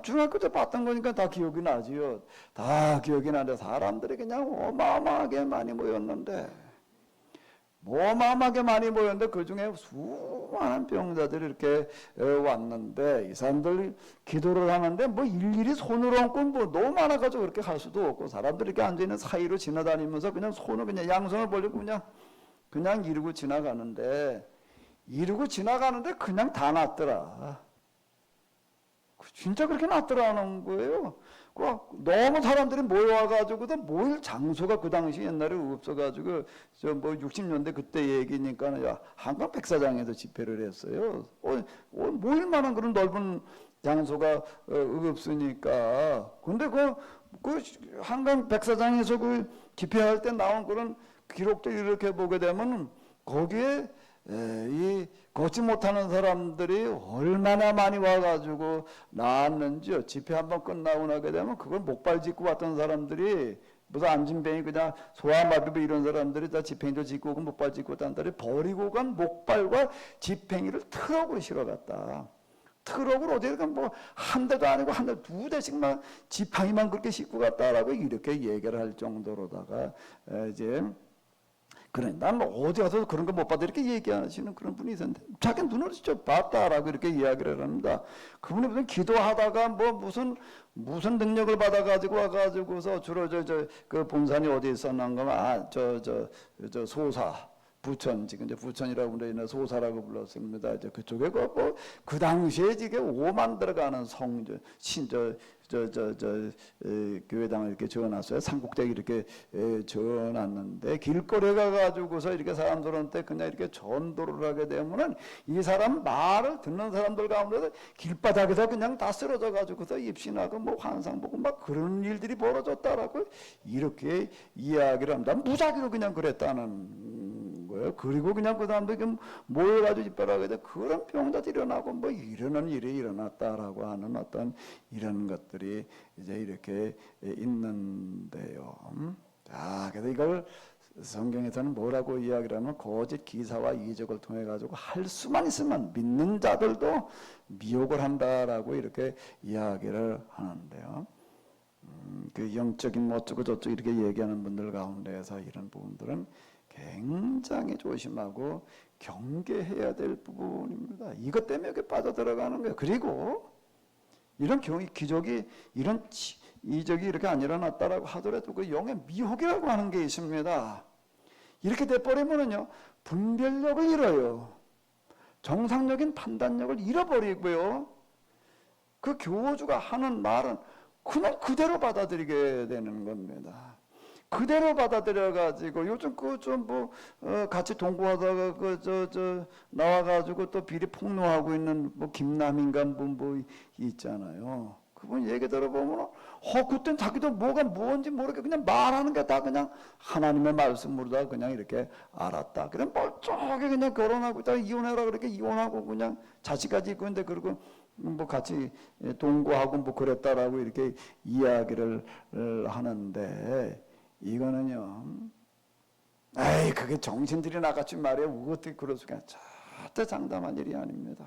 중학교 때 봤던 거니까 다 기억이 나지요. 다 기억이 나는데, 사람들이 그냥 어마어마하게 많이 모였는데, 그 중에 수많은 병자들이 이렇게 왔는데, 이 사람들 기도를 하는데 뭐 일일이 손으로 얹고 뭐 너무 많아가지고 그렇게 갈 수도 없고, 사람들이 이렇게 앉아있는 사이로 지나다니면서 그냥 손을 그냥 양손을 벌리고 그냥 이러고 지나가는데 그냥 다 낫더라. 진짜 그렇게 낫더라는 거예요. 너무 사람들이 모여와가지고도 모일 장소가 그 당시 옛날에 없어가지고, 뭐 60년대 그때 얘기니까 한강 백사장에서 집회를 했어요. 모일 만한 그런 넓은 장소가 없으니까. 근데 그 한강 백사장에서 그 집회할 때 나온 그런 기록들 이렇게 보게 되면, 거기에 이 걷지 못하는 사람들이 얼마나 많이 와가지고 나왔는지요. 집회 한번 끝나고 나게 되면 그걸 목발 짚고 왔던 사람들이, 무슨 안진뱅이 그냥 소아마비 이런 사람들이 다 지팽이도 짚고 오고 목발 짚고 왔다는 사람들이 버리고 간 목발과 지팽이를 트럭으로 실어갔다. 트럭으로 어디가 뭐 한 대도 아니고 한 대, 두 대씩만 지팡이만 그렇게 싣고 갔다라고 이렇게 얘기를 할 정도로다가 이제, 그래, 난 어디 가서 그런 거 못 봤다, 이렇게 얘기하시는 그런 분이 있었는데, 자기 눈으로 직접 봤다라고 이렇게 이야기를 합니다. 그분이 무슨 기도하다가 뭐 무슨 능력을 받아가지고 와가지고서 주로 그 본산이 어디 있었는가, 저 소사, 부천, 지금 이제 부천이라고 부르는 소사라고 불렀습니다. 이제 그쪽에 그 당시에 이게 5만 들어가는 교회당을 이렇게 지어놨어요. 삼국대기 이렇게 지어놨는데, 길거리에 가가지고서 이렇게 사람들한테 그냥 이렇게 전도를 하게 되면은, 이 사람 말을 듣는 사람들 가운데서 길바닥에서 그냥 다 쓰러져가지고서 입신하고 뭐 환상 보고 막 그런 일들이 벌어졌다라고 이렇게 이야기를 합니다. 무작위로 그냥 그랬다는 거예요. 그리고 그냥 그 사람들이 모여가지고 집회하게 돼 그런 병자들이 일어나고 뭐 이러는 일이 일어났다라고 하는 어떤 이런 것들이 이제 이렇게 있는데요. 자, 그래서 이걸 성경에서는 뭐라고 이야기를 하면, 거짓 기사와 이적을 통해 가지고 할 수만 있으면 믿는 자들도 미혹을 한다라고 이렇게 이야기를 하는데요. 그 영적인 뭐 어쩌고 저쩌고 이렇게 얘기하는 분들 가운데에서 이런 부분들은 굉장히 조심하고 경계해야 될 부분입니다. 이것 때문에 이렇게 빠져들어가는 거예요. 그리고 이런 기적이, 이런 이적이 이렇게 안 일어났다라고 하더라도 그 영의 미혹이라고 하는 게 있습니다. 이렇게 돼버리면은요, 분별력을 잃어요. 정상적인 판단력을 잃어버리고요, 그 교주가 하는 말은 그냥 그대로 받아들이게 되는 겁니다. 그대로 받아들여 가지고 요즘 그 좀 뭐 같이 동거하다가 나와 가지고 또 비리 폭로하고 있는 뭐 김남인가 뭐 있잖아요. 그분 얘기 들어보면 그땐 자기도 뭐가 뭔지 모르게 그냥 말하는 게 다 그냥 하나님의 말씀으로 다 그냥 이렇게 알았다. 그냥 멀쩡하게 그냥 결혼하고 있다가 이혼해라 그렇게 이혼하고 그냥 자식까지 있고 있는데 그리고 뭐 같이 동거하고 뭐 그랬다라고 이렇게 이야기를 하는데 이거는요. 에이 그게 정신들이 나갔지 말이에요. 어떻게 그럴 수가 절대 장담한 일이 아닙니다.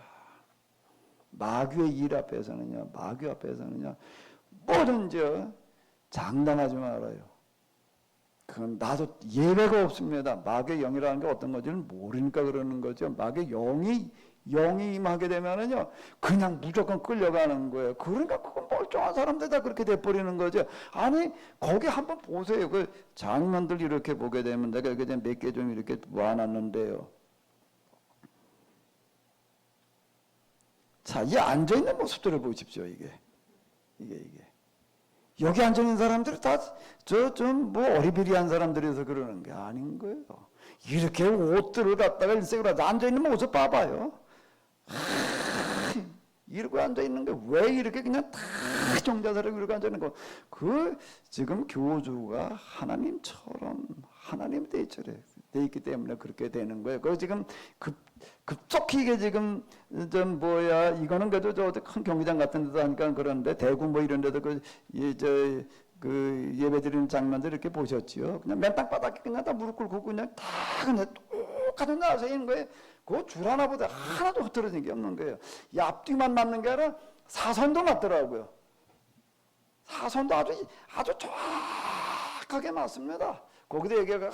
마귀의 일 앞에서는요. 마귀 앞에서는요. 뭐든지 장담하지 말아요. 그건 나도 예외가 없습니다. 마귀의 영이라는 게 어떤 건지는 모르니까 그러는 거죠. 마귀의 영이 임하게 되면은요, 그냥 무조건 끌려가는 거예요. 그러니까 그건 멀쩡한 사람들 다 그렇게 돼버리는 거죠. 아니, 거기 한번 보세요. 그 장면들 이렇게 보게 되면 내가 이렇게 몇 개 좀 이렇게 모아놨는데요. 자, 이 앉아있는 모습들을 보십시오, 이게. 여기 앉아있는 사람들이 다, 좀 뭐 어리비리한 사람들이어서 그러는 게 아닌 거예요. 이렇게 옷들을 갖다가 일색으로 앉아있는 모습 봐봐요. 이러고 앉아있는 게 왜 이렇게 그냥 다 정자세로 이러고 앉아있는 거. 지금 교주가 하나님처럼, 하나님 대처래. 돼 있기 때문에 그렇게 되는 거예요. 그 지금 급속히 이게 지금 이거는 그래도 큰 경기장 같은 데도 하니까 그런데 대구 뭐 이런 데도 그 예배 드리는 장면들 이렇게 보셨지요. 그냥 맨 땅바닥에 그냥 다 무릎 꿇고 그냥 똑같은 자세에 있는 거예요. 그 줄 하나보다 하나도 흐트러진 게 없는 거예요. 이 앞뒤만 맞는 게 아니라 사선도 맞더라고요. 사선도 아주 정확하게 맞습니다. 거기도 얘기가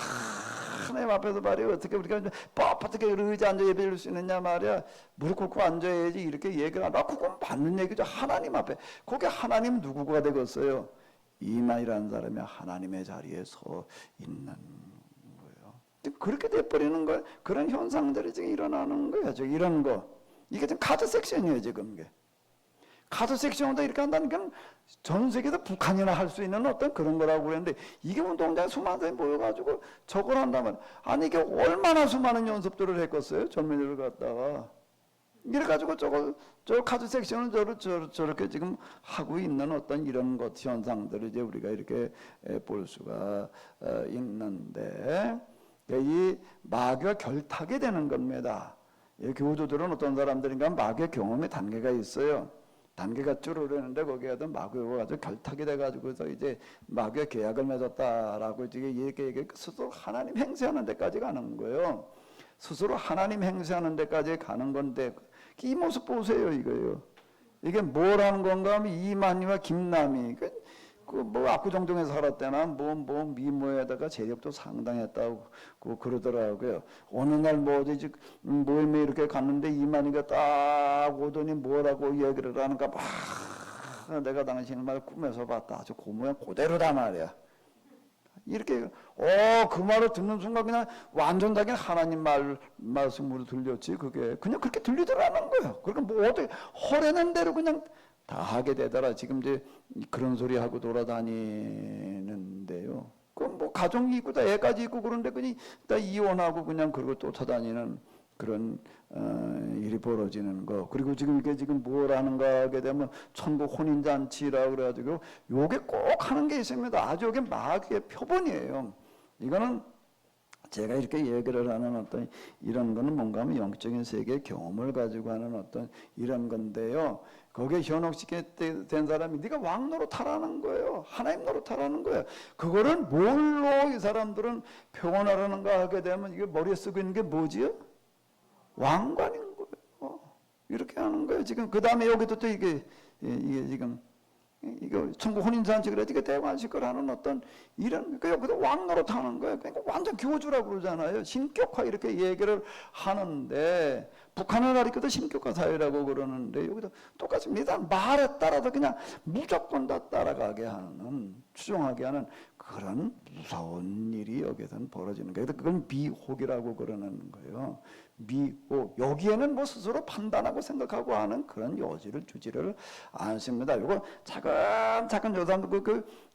하나님 앞에서 말이야 어떻게 우리가 뻣뻣하게 의자 앉아 예배 드릴 수 있느냐 말이야. 무릎 꿇고 앉아야지 이렇게 얘기를 하나. 그건 맞는 얘기죠. 하나님 앞에. 거기 하나님 누구가 되겠어요? 이만이라는 사람이 하나님의 자리에 서 있는 거예요. 그렇게 돼버리는 거예요. 그런 현상들이 지금 일어나는 거예요. 이런 거. 이게 지금 카드 섹션이에요. 지금 이게. 카드 섹션도 이렇게 한다는 건 전 세계에서 북한이나 할 수 있는 어떤 그런 거라고 그랬는데 이게 운동장에 수많은 사람이 모여가지고 저걸 한다면 아니 이게 얼마나 수많은 연습들을 했겠어요? 젊은이들 갖다가 이래가지고 저 카드 섹션은 저렇게 지금 하고 있는 어떤 이런 것 현상들을 이제 우리가 이렇게 볼 수가 있는데 이 마귀가 결탁이 되는 겁니다. 이 교주들은 어떤 사람들인가 마귀의 경험의 단계가 있어요. 단계가 줄어드는데 거기에도 마귀가 아주 결탁이 돼가지고서 이제 마귀의 계약을 맺었다라고 이렇게 스스로 하나님 행세하는 데까지 가는 거예요. 스스로 하나님 행세하는 데까지 가는 건데 이 모습 보세요 이거요. 이게 뭐라는 건가 하면 이만희와 김남희 뭐 압구정동에 살았대나 뭐 미모에다가 재력도 상당했다고 그러더라고요. 어느 날 뭐지 모임에 이렇게 갔는데 이만희가 딱 오더니 뭐라고 얘기를 하는가 막 내가 당신을 말 꿈에서 봤다. 아주 그 모양 그대로다 말이야. 이렇게 그 말을 듣는 순간 그냥 완전 다 그냥 하나님 말씀으로 들렸지. 그게 그냥 그렇게 들리더라는 거예요. 그러니까 뭐 어떻게 허래는 대로 그냥 다 하게 되더라. 지금 이제 그런 소리 하고 돌아다니는데요. 그럼 뭐 가정이 있고 다 애까지 있고 그런데 그냥 다 이혼하고 그냥 그러고 쫓아다니는 그런 일이 벌어지는 거. 그리고 지금 이게 지금 뭘 하는가 하게 되면 천국 혼인잔치라고 그래가지고 요게 꼭 하는 게 있습니다. 아주 요게 마귀의 표본이에요. 이거는 제가 이렇게 얘기를 하는 어떤 이런 거는 뭔가 하면 영적인 세계의 경험을 가지고 하는 어떤 이런 건데요. 거기에 현혹시게 된 사람이 네가 왕 노릇하라는 거예요. 하나님 노릇하라는 거예요. 그거를 뭘로 이 사람들은 표현하라는가 하게 되면 이게 머리에 쓰고 있는 게 뭐지요? 왕관인 거예요. 이렇게 하는 거예요. 지금 그 다음에 여기도 또 이게 지금 이거 천국 혼인잔치 그래 이게 대관식을 하는 어떤 이런 여기도 왕 노릇하는 거예요. 그러니까 완전 교주라고 그러잖아요. 신격화 이렇게 얘기를 하는데 북한은 아직도 신격화 사회라고 그러는데 여기도 똑같습니다. 말에 따라서 그냥 무조건 다 따라가게 하는 추종하게 하는 그런 무서운 일이 여기서는 벌어지는 거예요. 그건 미혹이라고 그러는 거예요. 미혹. 여기에는 뭐 스스로 판단하고 생각하고 하는 그런 여지를 주지를 않습니다. 이거 차근차근 요 사람들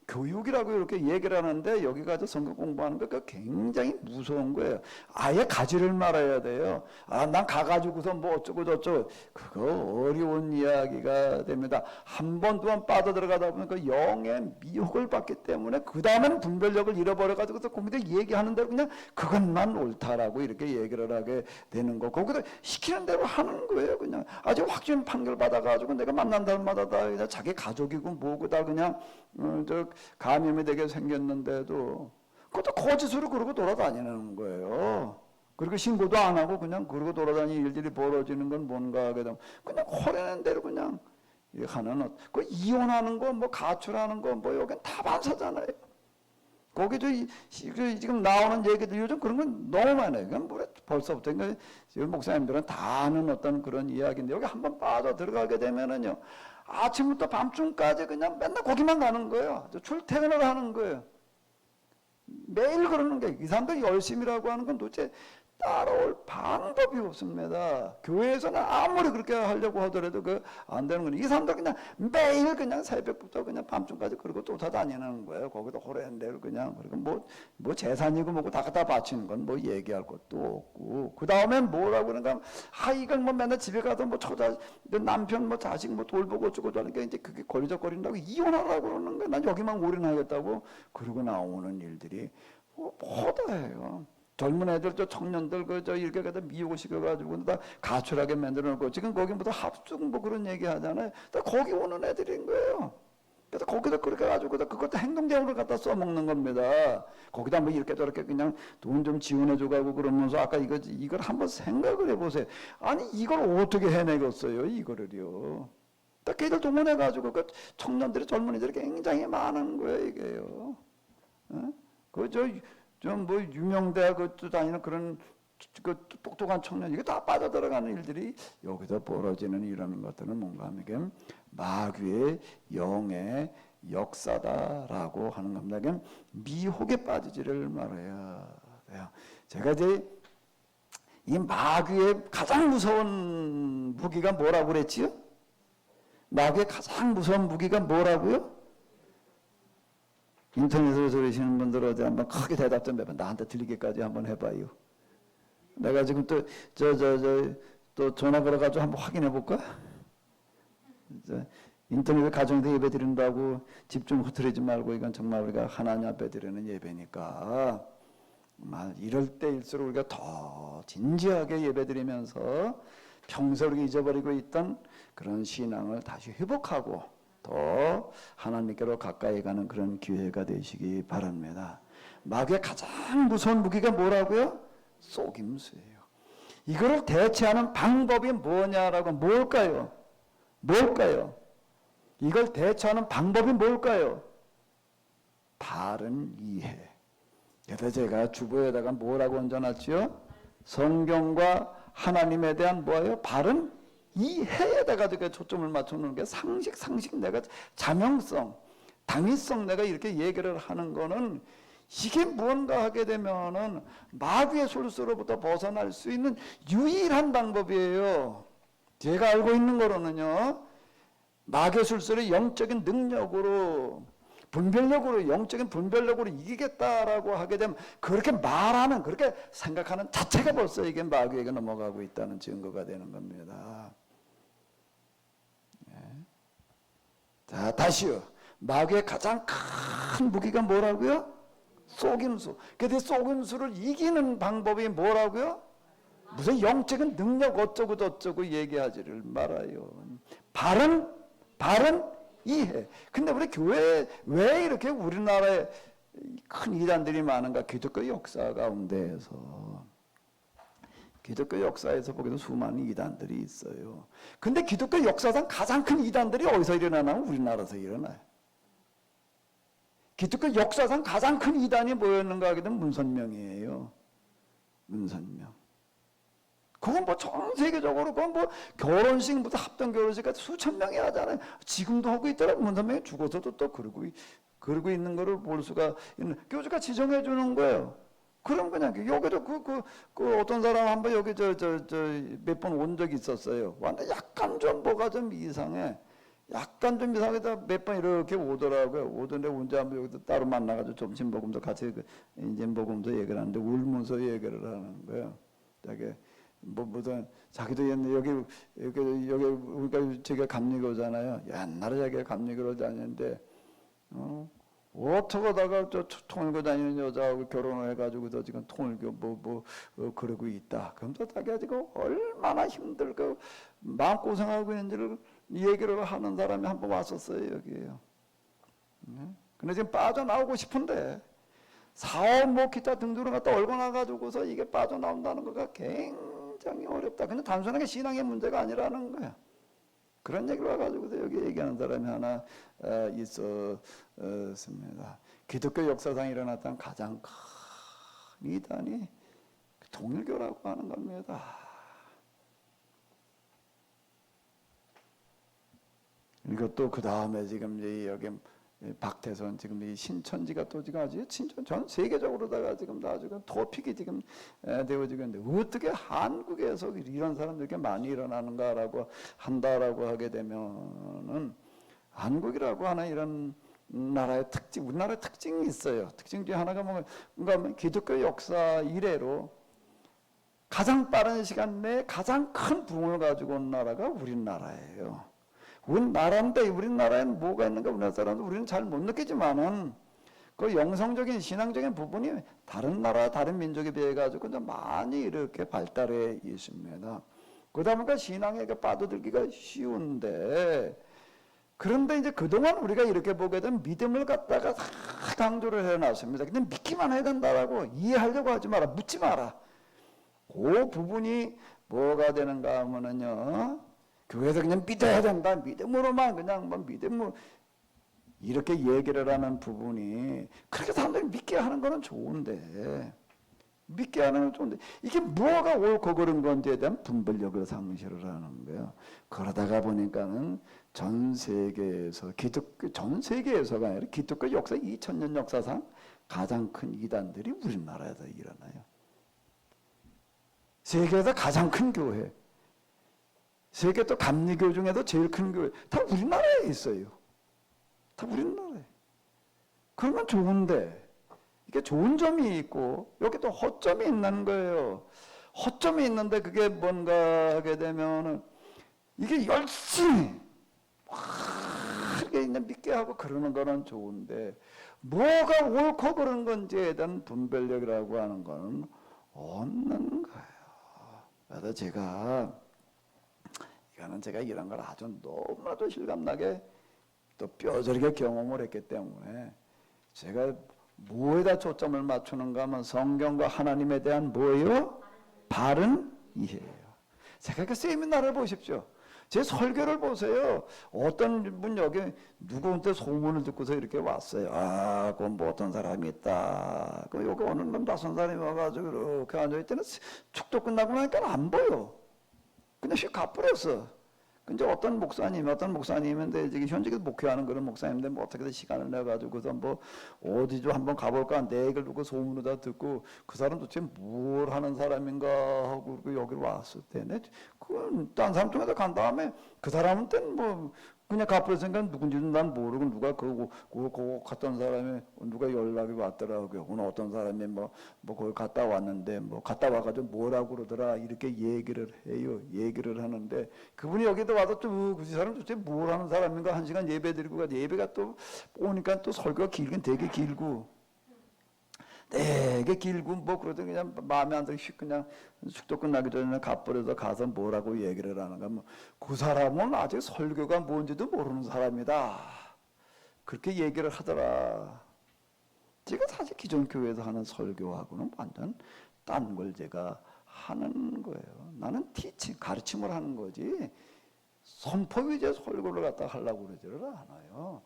교육이라고 이렇게 얘기를 하는데 여기 가서 성경 공부하는 거 굉장히 무서운 거예요. 아예 가지를 말아야 돼요. 난 가가지고서 뭐 어쩌고 저쩌고 그거 어려운 이야기가 됩니다. 한 번, 두 번 빠져들어가다 보니까 영의 미혹을 받기 때문에 그 다음엔 분별력을 잃어버려가지고서 거기다 얘기하는 대로 그냥 그것만 옳다라고 이렇게 얘기를 하게 되는 거. 거기다 시키는 대로 하는 거예요. 그냥 아주 확신 판결 받아가지고 내가 만난 사람마다 다 그냥 자기 가족이고 뭐고 다 그냥 저 감염이 되게 생겼는데도 그것도 거짓으로 그러고 돌아다니는 거예요. 그리고 신고도 안 하고 그냥 그러고 돌아다니는 일들이 벌어지는 건 뭔가 하게 되면 그냥 허려낸 대로 그냥 하는 그 이혼하는 거 뭐 가출하는 거 뭐 여긴 다 반사잖아요. 거기도 지금 나오는 얘기들 요즘 그런 건 너무 많아요. 그건 뭐 벌써부터 지금 목사님들은 다 아는 어떤 그런 이야기인데 여기 한번 빠져 들어가게 되면은요. 아침부터 밤중까지 그냥 맨날 거기만 가는 거예요. 출퇴근을 하는 거예요. 매일 그러는 게 이 사람들 열심이라고 하는 건 도대체 따라올 방법이 없습니다. 교회에서는 아무리 그렇게 하려고 하더라도 그 안 되는 거는 이 사람들 그냥 매일 그냥 새벽부터 그냥 밤중까지 그러고 쫓아다니는 거예요. 거기도 호래한 대로 그냥 그리고 뭐 재산이고 뭐고 다 갖다 바치는 건 뭐 얘기할 것도 없고 그 다음엔 뭐라고 그러는가 이건 뭐 맨날 집에 가서 뭐 남편 뭐 자식 뭐 돌보고 어쩌고 저러니까 이제 그게 걸리적거린다고 이혼하라고 그러는 거예요. 난 여기만 올인하겠다고 그러고 나오는 일들이 허다해요. 젊은 애들, 저 청년들, 이렇게 갖다 미혹을 시켜가지고 다 가출하게 만들어 놓고 지금 거기부터 합숙 뭐 그런 얘기 하잖아요. 다 거기 오는 애들인 거예요. 그래서 거기다 그렇게 가지고 그것도 행동대우를 갖다 써먹는 겁니다. 거기다 뭐 이렇게 저렇게 그냥 돈 좀 지원해줘가고 그러면서 아까 이걸 한번 생각을 해보세요. 아니, 이걸 어떻게 해내겠어요, 이거를요. 딱 걔들 동원해가지고 그 청년들이 젊은이들이 굉장히 많은 거예요, 이게요. 좀 뭐 유명대학 다니는 그런 그 똑똑한 청년 이게 다 빠져들어가는 일들이 여기서 벌어지는 이런 것들은 뭔가 하면 마귀의 영의 역사다라고 하는 겁니다. 그냥 미혹에 빠지지를 말아야 돼요. 제가 이제 이 마귀의 가장 무서운 무기가 뭐라고 그랬지요? 마귀의 가장 무서운 무기가 뭐라고요? 인터넷으로 들으시는 분들 어디 한번 크게 대답 좀 해봐. 나한테 들리게까지 한번 해봐요. 내가 지금 또 전화 걸어가지고 한번 확인해 볼까? 인터넷에 가정에서 예배 드린다고 집 좀 흐트리지 말고 이건 정말 우리가 하나님 앞에 드리는 예배니까 이럴 때일수록 우리가 더 진지하게 예배 드리면서 평소 우리가 잊어버리고 있던 그런 신앙을 다시 회복하고 더 하나님께로 가까이 가는 그런 기회가 되시기 바랍니다. 마귀의 가장 무서운 무기가 뭐라고요? 속임수예요. 이거를 대체하는 방법이 뭐냐라고 뭘까요? 이걸 대처하는 방법이 뭘까요? 바른 이해. 그래서 제가 주보에다가 뭐라고 얹어놨죠? 성경과 하나님에 대한 뭐예요? 바른 이해에다가 초점을 맞춰놓는 게 상식 내가 자명성, 당위성 내가 이렇게 얘기를 하는 거는 이게 무언가 하게 되면은 마귀의 술수로부터 벗어날 수 있는 유일한 방법이에요. 제가 알고 있는 거로는요. 마귀의 술수를 영적인 능력으로 영적인 분별력으로 이기겠다라고 하게 되면 그렇게 말하는 그렇게 생각하는 자체가 벌써 이게 마귀에게 넘어가고 있다는 증거가 되는 겁니다. 자, 다시요. 마귀의 가장 큰 무기가 뭐라고요? 속임수. 근데 속임수를 이기는 방법이 뭐라고요? 무슨 영적인 능력 어쩌고 저쩌고 얘기하지를 말아요. 바른 이해. 근데 우리 교회 왜 이렇게 우리나라에 큰 이단들이 많은가? 기독교 역사 가운데에서. 기독교 역사에서 보기에도 수많은 이단들이 있어요. 근데 기독교 역사상 가장 큰 이단들이 어디서 일어나냐면 우리나라에서 일어나요. 기독교 역사상 가장 큰 이단이 뭐였는가 하게 되면 문선명이에요. 문선명. 그건 뭐 전 세계적으로 그건 뭐 결혼식부터 합동 결혼식까지 수천 명이 하잖아요. 지금도 하고 있더라고. 문선명이 죽어서도 또 그러고 있는 거를 볼 수가 있는. 교주가 지정해 주는 거예요. 그럼 그냥 여기도 그 어떤 사람 한번 여기 몇 번 온 적이 있었어요. 완전 약간 좀 뭐가 좀 이상해. 약간 좀 이상하게 몇 번 이렇게 오더라고요. 오던데 언제 한번 여기서 따로 만나가지고 점심 먹으면서 같이 인제 먹으면서 얘기를 하는데 울면서 얘기를 하는 거예요. 자기 무슨 자기도 옛날 여기 그러니까 제가 감리교잖아요. 옛날에 자기가 감리교를 다녔는데 어떻게 하다가 저 통일교 다니는 여자하고 결혼을 해가지고서 지금 통일교 그러고 있다. 그러면서 자기가 지금 얼마나 힘들고 마음고생하고 있는지를 얘기를 하는 사람이 한 번 왔었어요, 여기에요. 근데 지금 빠져나오고 싶은데 사업 뭐 기타 등등을 갖다 얼고 나가지고서 이게 빠져나온다는 거가 굉장히 어렵다. 그냥 단순하게 신앙의 문제가 아니라는 거야. 그런 얘기를 와가지고서 여기 얘기하는 사람이 하나 있었습니다. 기독교 역사상 일어났던 가장 큰 이단이 통일교라고 하는 겁니다. 이것도 그 다음에 지금 여기 박태선 지금 이 신천지가 또 지금 아주 전 세계적으로다가 지금 아주 토픽이 지금 되어지고 있는데 어떻게 한국에서 이런 사람들이 이렇게 많이 일어나는가라고 한다라고 하게 되면은 한국이라고 하는 이런 나라의 특징, 우리나라의 특징이 있어요. 특징 중에 하나가 뭔가 기독교 역사 이래로 가장 빠른 시간 내에 가장 큰 부흥을 가지고 온 나라가 우리나라예요. 우리나라인데 우리나라에는 뭐가 있는가 우리나라 사람도 우리는 잘 못 느끼지만은 그 영성적인 신앙적인 부분이 다른 나라 다른 민족에 비해 가지고 좀 많이 이렇게 발달해 있습니다. 그러다 보니까 신앙에 빠져들기가 쉬운데 그런데 이제 그동안 우리가 이렇게 보게 되면 믿음을 갖다가 다 강조를 해놨습니다. 근데 믿기만 해야 된다라고 이해하려고 하지 마라, 묻지 마라. 그 부분이 뭐가 되는가 하면은요. 교회에서 그냥 믿어야 된다. 믿음으로만 그냥 믿음으로 이렇게 얘기를 하는 부분이 그렇게 사람들이 믿게 하는 거는 좋은데 믿게 하는 건 좋은데 이게 뭐가 옳고 그른 건지에 대한 분별력을 상실을 하는 거예요. 그러다가 보니까는 전 세계에서 전 세계에서가 아니라 기독교 역사 2000년 역사상 가장 큰 이단들이 우리나라에서 일어나요. 세계에서 가장 큰 교회 세계 또 감리교 중에도 제일 큰 교회 다 우리나라에 있어요. 다 우리나라에. 그러면 좋은데 이게 좋은 점이 있고 여기 또 허점이 있는 거예요. 허점이 있는데 그게 뭔가 하게 되면은 이게 열심히 이렇게 믿게 하고 그러는 거는 좋은데 뭐가 옳고 그런 건지에 대한 분별력이라고 하는 거는 없는 거예요. 그래서 제가 이런 걸 아주 너무나도 실감나게 또 뼈저리게 경험을 했기 때문에 제가 뭐에다 초점을 맞추는가 하면 성경과 하나님에 대한 뭐예요? 바른 이해예요. 제가 그 세미나를 보십시오. 제 설교를 보세요. 어떤 분 여기 누구한테 소문을 듣고서 이렇게 왔어요. 아, 그 뭐 어떤 사람이 있다. 그 여기 어느 놈 낯선 사람이 와가지고 이렇게 앉아있더니 축도 끝나고 나니까 안 보여. 그냥 휙 가버렸어. 근데 어떤 목사님인데 지금 현직에서 목회하는 그런 목사님인데 뭐 어떻게든 시간을 내가지고서 뭐 어디 좀 한번 가볼까 내 얘기를 듣고 소문을 다 듣고 그 사람 도대체 뭘 하는 사람인가 하고 여기 왔을 때네. 그딴 사람 중에서 간 다음에 그 사람한테는 뭐 그냥 가버렸으니까 누군지는 난 모르고 누가 그거 갔던 사람이 누가 연락이 왔더라고요. 오늘 어떤 사람이 뭐 거기 갔다 왔는데 뭐 갔다 와가지고 뭐라고 그러더라 이렇게 얘기를 해요. 얘기를 하는데 그분이 여기도 와서 또 그 사람 도대체 뭘 하는 사람인가 1시간 예배 드리고 가 예배가 또 오니까 또 설교가 길긴 되게 길고 되게 길고 뭐 그러더니 그냥 마음에 안 들고 그냥 축도 끝나기 전에 가버려서 가서 뭐라고 얘기를 하는가 뭐 그 사람은 아직 설교가 뭔지도 모르는 사람이다 그렇게 얘기를 하더라. 제가 사실 기존 교회에서 하는 설교하고는 완전 딴 걸 제가 하는 거예요. 나는 티칭 가르침을 하는 거지 선포 위주의 설교를 갖다 하려고 그러지를 않아요.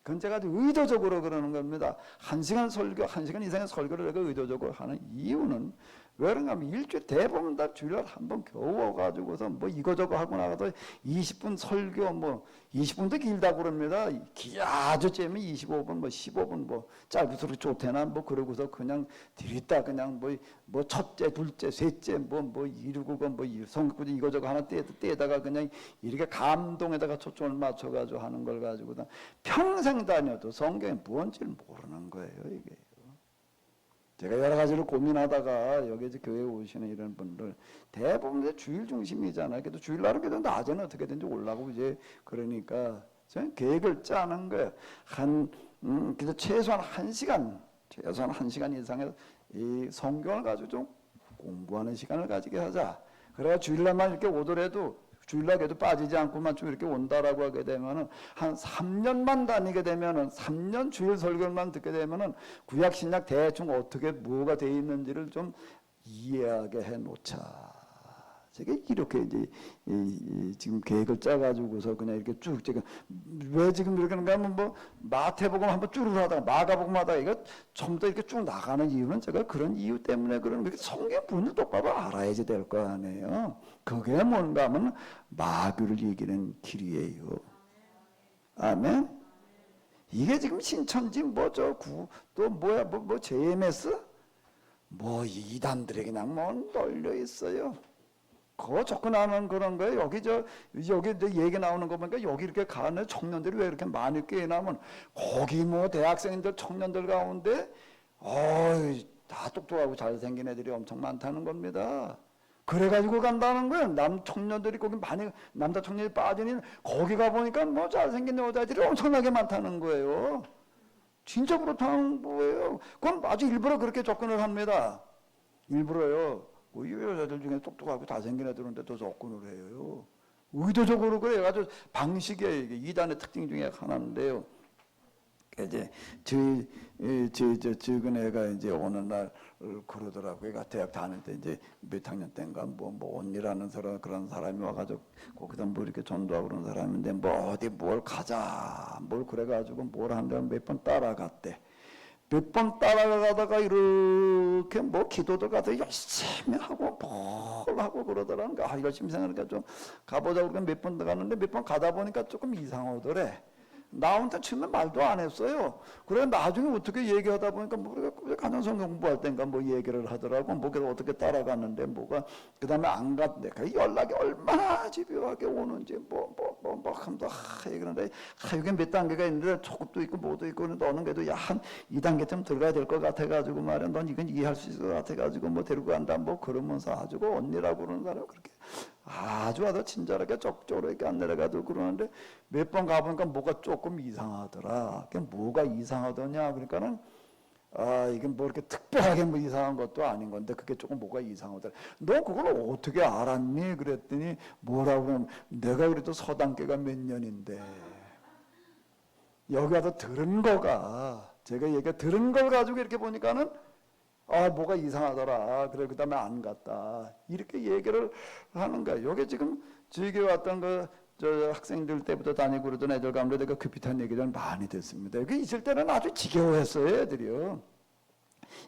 그건 제가 아주 의도적으로 그러는 겁니다. 1시간 설교, 1시간 이상의 설교를 내가 의도적으로 하는 이유는 왜 그런가 하면 일주일 대부분 다 주일날 한 번 겨우 와가지고서 뭐 이거저거 하고 나가도 20분 설교 뭐 20분도 길다고 그럽니다. 아주 째면 25분 뭐 15분 뭐 짧을수록 좋대나 뭐 그러고서 그냥 들이다 그냥 뭐 첫째 둘째 셋째 뭐 이루고 뭐 성격구조 이거저거 하나 떼다가 그냥 이렇게 감동에다가 초점을 맞춰가지고 하는 걸 가지고 평생 다녀도 성경이 뭔지를 모르는 거예요 이게. 제가 여러 가지를 고민하다가 여기 이제 교회에 오시는 이런 분들 대부분 주일 중심이잖아요. 그래도 주일날은 그래도 낮에는 어떻게든지 올라가고 이제 그러니까 저는 계획을 짜는 거예요. 그래서 최소한 1시간 이상의 이 성경을 가지고 좀 공부하는 시간을 가지게 하자. 그래야 주일날만 이렇게 오더라도 주일날에도 빠지지 않고만 좀 이렇게 온다라고 하게 되면은 한 3년만 다니게 되면은 3년 주일 설교만 듣게 되면은 구약 신약 대충 어떻게 뭐가 돼 있는지를 좀 이해하게 해 놓자. 제가 이렇게 이제 지금 계획을 짜가지고서 그냥 이렇게 쭉 제가 왜 지금 이렇게 하는가 하면 뭐 마태복음 한번 쭉 하다가 마가복음 하다가 이거 좀 더 이렇게 쭉 나가는 이유는 제가 그런 이유 때문에 그런 게 성경 분을 똑바로 알아야지 될 거 아니에요. 그게 뭔가 하면 마귀를 이기는 길이에요. 아멘. 이게 지금 신천지 또 뭐야 뭐 JMS 뭐 이단들에게 그냥 뭐 널려 있어요. 그거 접근하는 그런 거예요. 여기 이제 얘기 나오는 거 보니까 여기 이렇게 가는 청년들이 왜 이렇게 많이 꽤 나면 거기 뭐 대학생들 청년들 가운데 다 똑똑하고 잘생긴 애들이 엄청 많다는 겁니다. 그래가지고 간다는 거예요. 청년들이 거기 많이 남자 청년이 빠지니 거기 가 보니까 뭐 잘생긴 여자들이 엄청나게 많다는 거예요. 진짜 그렇다는 거예요. 그건 아주 일부러 그렇게 접근을 합니다. 일부러요. 이 여자들 중에 똑똑하고 잘생긴 애들인데 더 접근을 해요. 의도적으로 그래요. 아주 방식이에요. 이게 이단의 특징 중에 하나인데요. 이제 적은 애가 이제 어느 날 그러더라고요. 얘가 대학 다닐 때 이제 몇 학년 때인가 뭐 언니라는 사람 그런 사람이 와가지고 거기다 뭐 이렇게 전도하고 그런 사람인데 뭐 어디 뭘 가자 뭘 그래가지고 뭘 한다면 몇 번 따라갔대. 몇 번 따라가다가 이렇게 뭐 기도도 가서 열심히 하고 뭘 하고 그러더라니까 열심히 생각하니까 좀 가보자고 그러니까 몇 번 가는데 몇 번 가다 보니까 조금 이상하더래. 나 혼자 처음에 말도 안 했어요. 그래 나중에 어떻게 얘기하다 보니까 뭐 가정성경 공부할 때인가 뭐 얘기를 하더라고. 뭐 어떻게 따라갔는데 뭐가 그다음에 안 갔는데 그 연락이 얼마나 집요하게 오는지 뭐 하면서 얘기하는데 이게 몇 단계가 있는데 초급도 있고 뭐도 있고 그런데 어느 게도 한 2단계쯤 들어가야 될 것 같아가지고 말이야. 넌 이건 이해할 수 있을 것 같아가지고 뭐 데리고 간다 뭐 그러면서 아주 언니라고 그러는 사람 그렇게 아주 친절하게 적극적으로 이렇게 안 내려가도 그러는데 몇 번 가보니까 뭐가 조금 이상하더라. 그게 뭐가 이상하더냐 그러니까는 이게 뭐 이렇게 특별하게 뭐 이상한 것도 아닌 건데 그게 조금 뭐가 이상하더라. 너 그걸 어떻게 알았니? 그랬더니 뭐라고 하면 내가 그래도 서당계가 몇 년인데 여기 와서 들은 거가 제가 얘기가 들은 걸 가지고 이렇게 보니까는 뭐가 이상하더라. 그래 그다음에 안 갔다. 이렇게 얘기를 하는 거야. 여기 지금 저기 왔던 저 학생들 때부터 다니고 그러던 애들 가운데 내가 급히한 얘기를 많이 듣습니다. 여기 있을 때는 아주 지겨워했어요, 애들이요.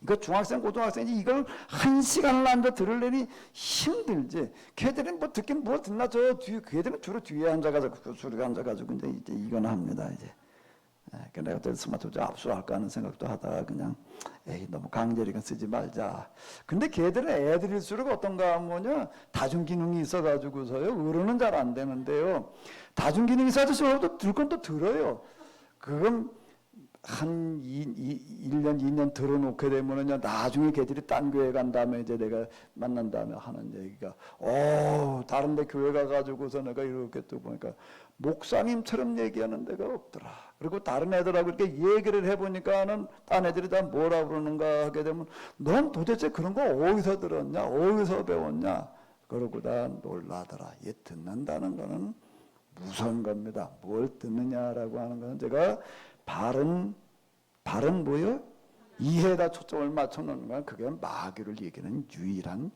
이거 중학생, 고등학생이 이걸 1시간을 앉아 들으려니 힘들지. 걔들은 뭐 듣긴 뭐 듣나 저 뒤에, 걔들은 주로 뒤에 앉아가지고 그 수리가 앉아가지고 이제 이거는 합니다, 이제. 내가 또 스마트폰 압수할까 하는 생각도 하다가 그냥 너무 강제리가 쓰지 말자. 근데 걔들은 애들일수록 어떤가 하면요 다중기능이 있어가지고서요 어른은 잘 안 되는데요 다중기능이 있어도 들 건 또 들어요. 그건 한 1년 2년 들어놓게 되면은요 나중에 걔들이 딴 교회 간 다음에 이제 내가 만난 다음에 하는 얘기가 다른 데 교회 가가지고서 내가 이렇게 또 보니까 목사님처럼 얘기하는 데가 없더라. 그리고 다른 애들하고 이렇게 얘기를 해보니까는 딴 애들이 다 뭐라 그러는가 하게 되면 넌 도대체 그런 거 어디서 들었냐? 어디서 배웠냐? 그러고 다 놀라더라. 얘 듣는다는 거는 무서운 겁니다. 뭘 듣느냐라고 하는 거는 제가 바른 뭐요? 이해에다 초점을 맞춰놓는 건 그게 마귀를 이기는 유일한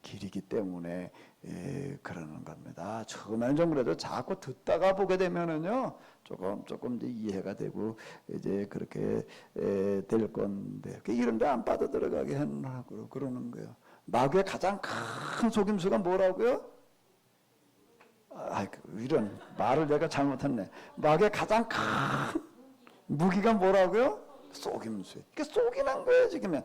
길이기 때문에 그러는 겁니다. 처음에는 좀 그래도 자꾸 듣다가 보게 되면은요 조금 이제 이해가 되고 이제 그렇게 될 건데 이런데 안 빠져 들어가게 하고 그러는 거예요. 마귀의 가장 큰 속임수가 뭐라고요? 이런 말을 내가 잘못했네. 마귀의 가장 큰 무기가 뭐라고요? 속임수. 이게 속이는 거예요 지금. 야,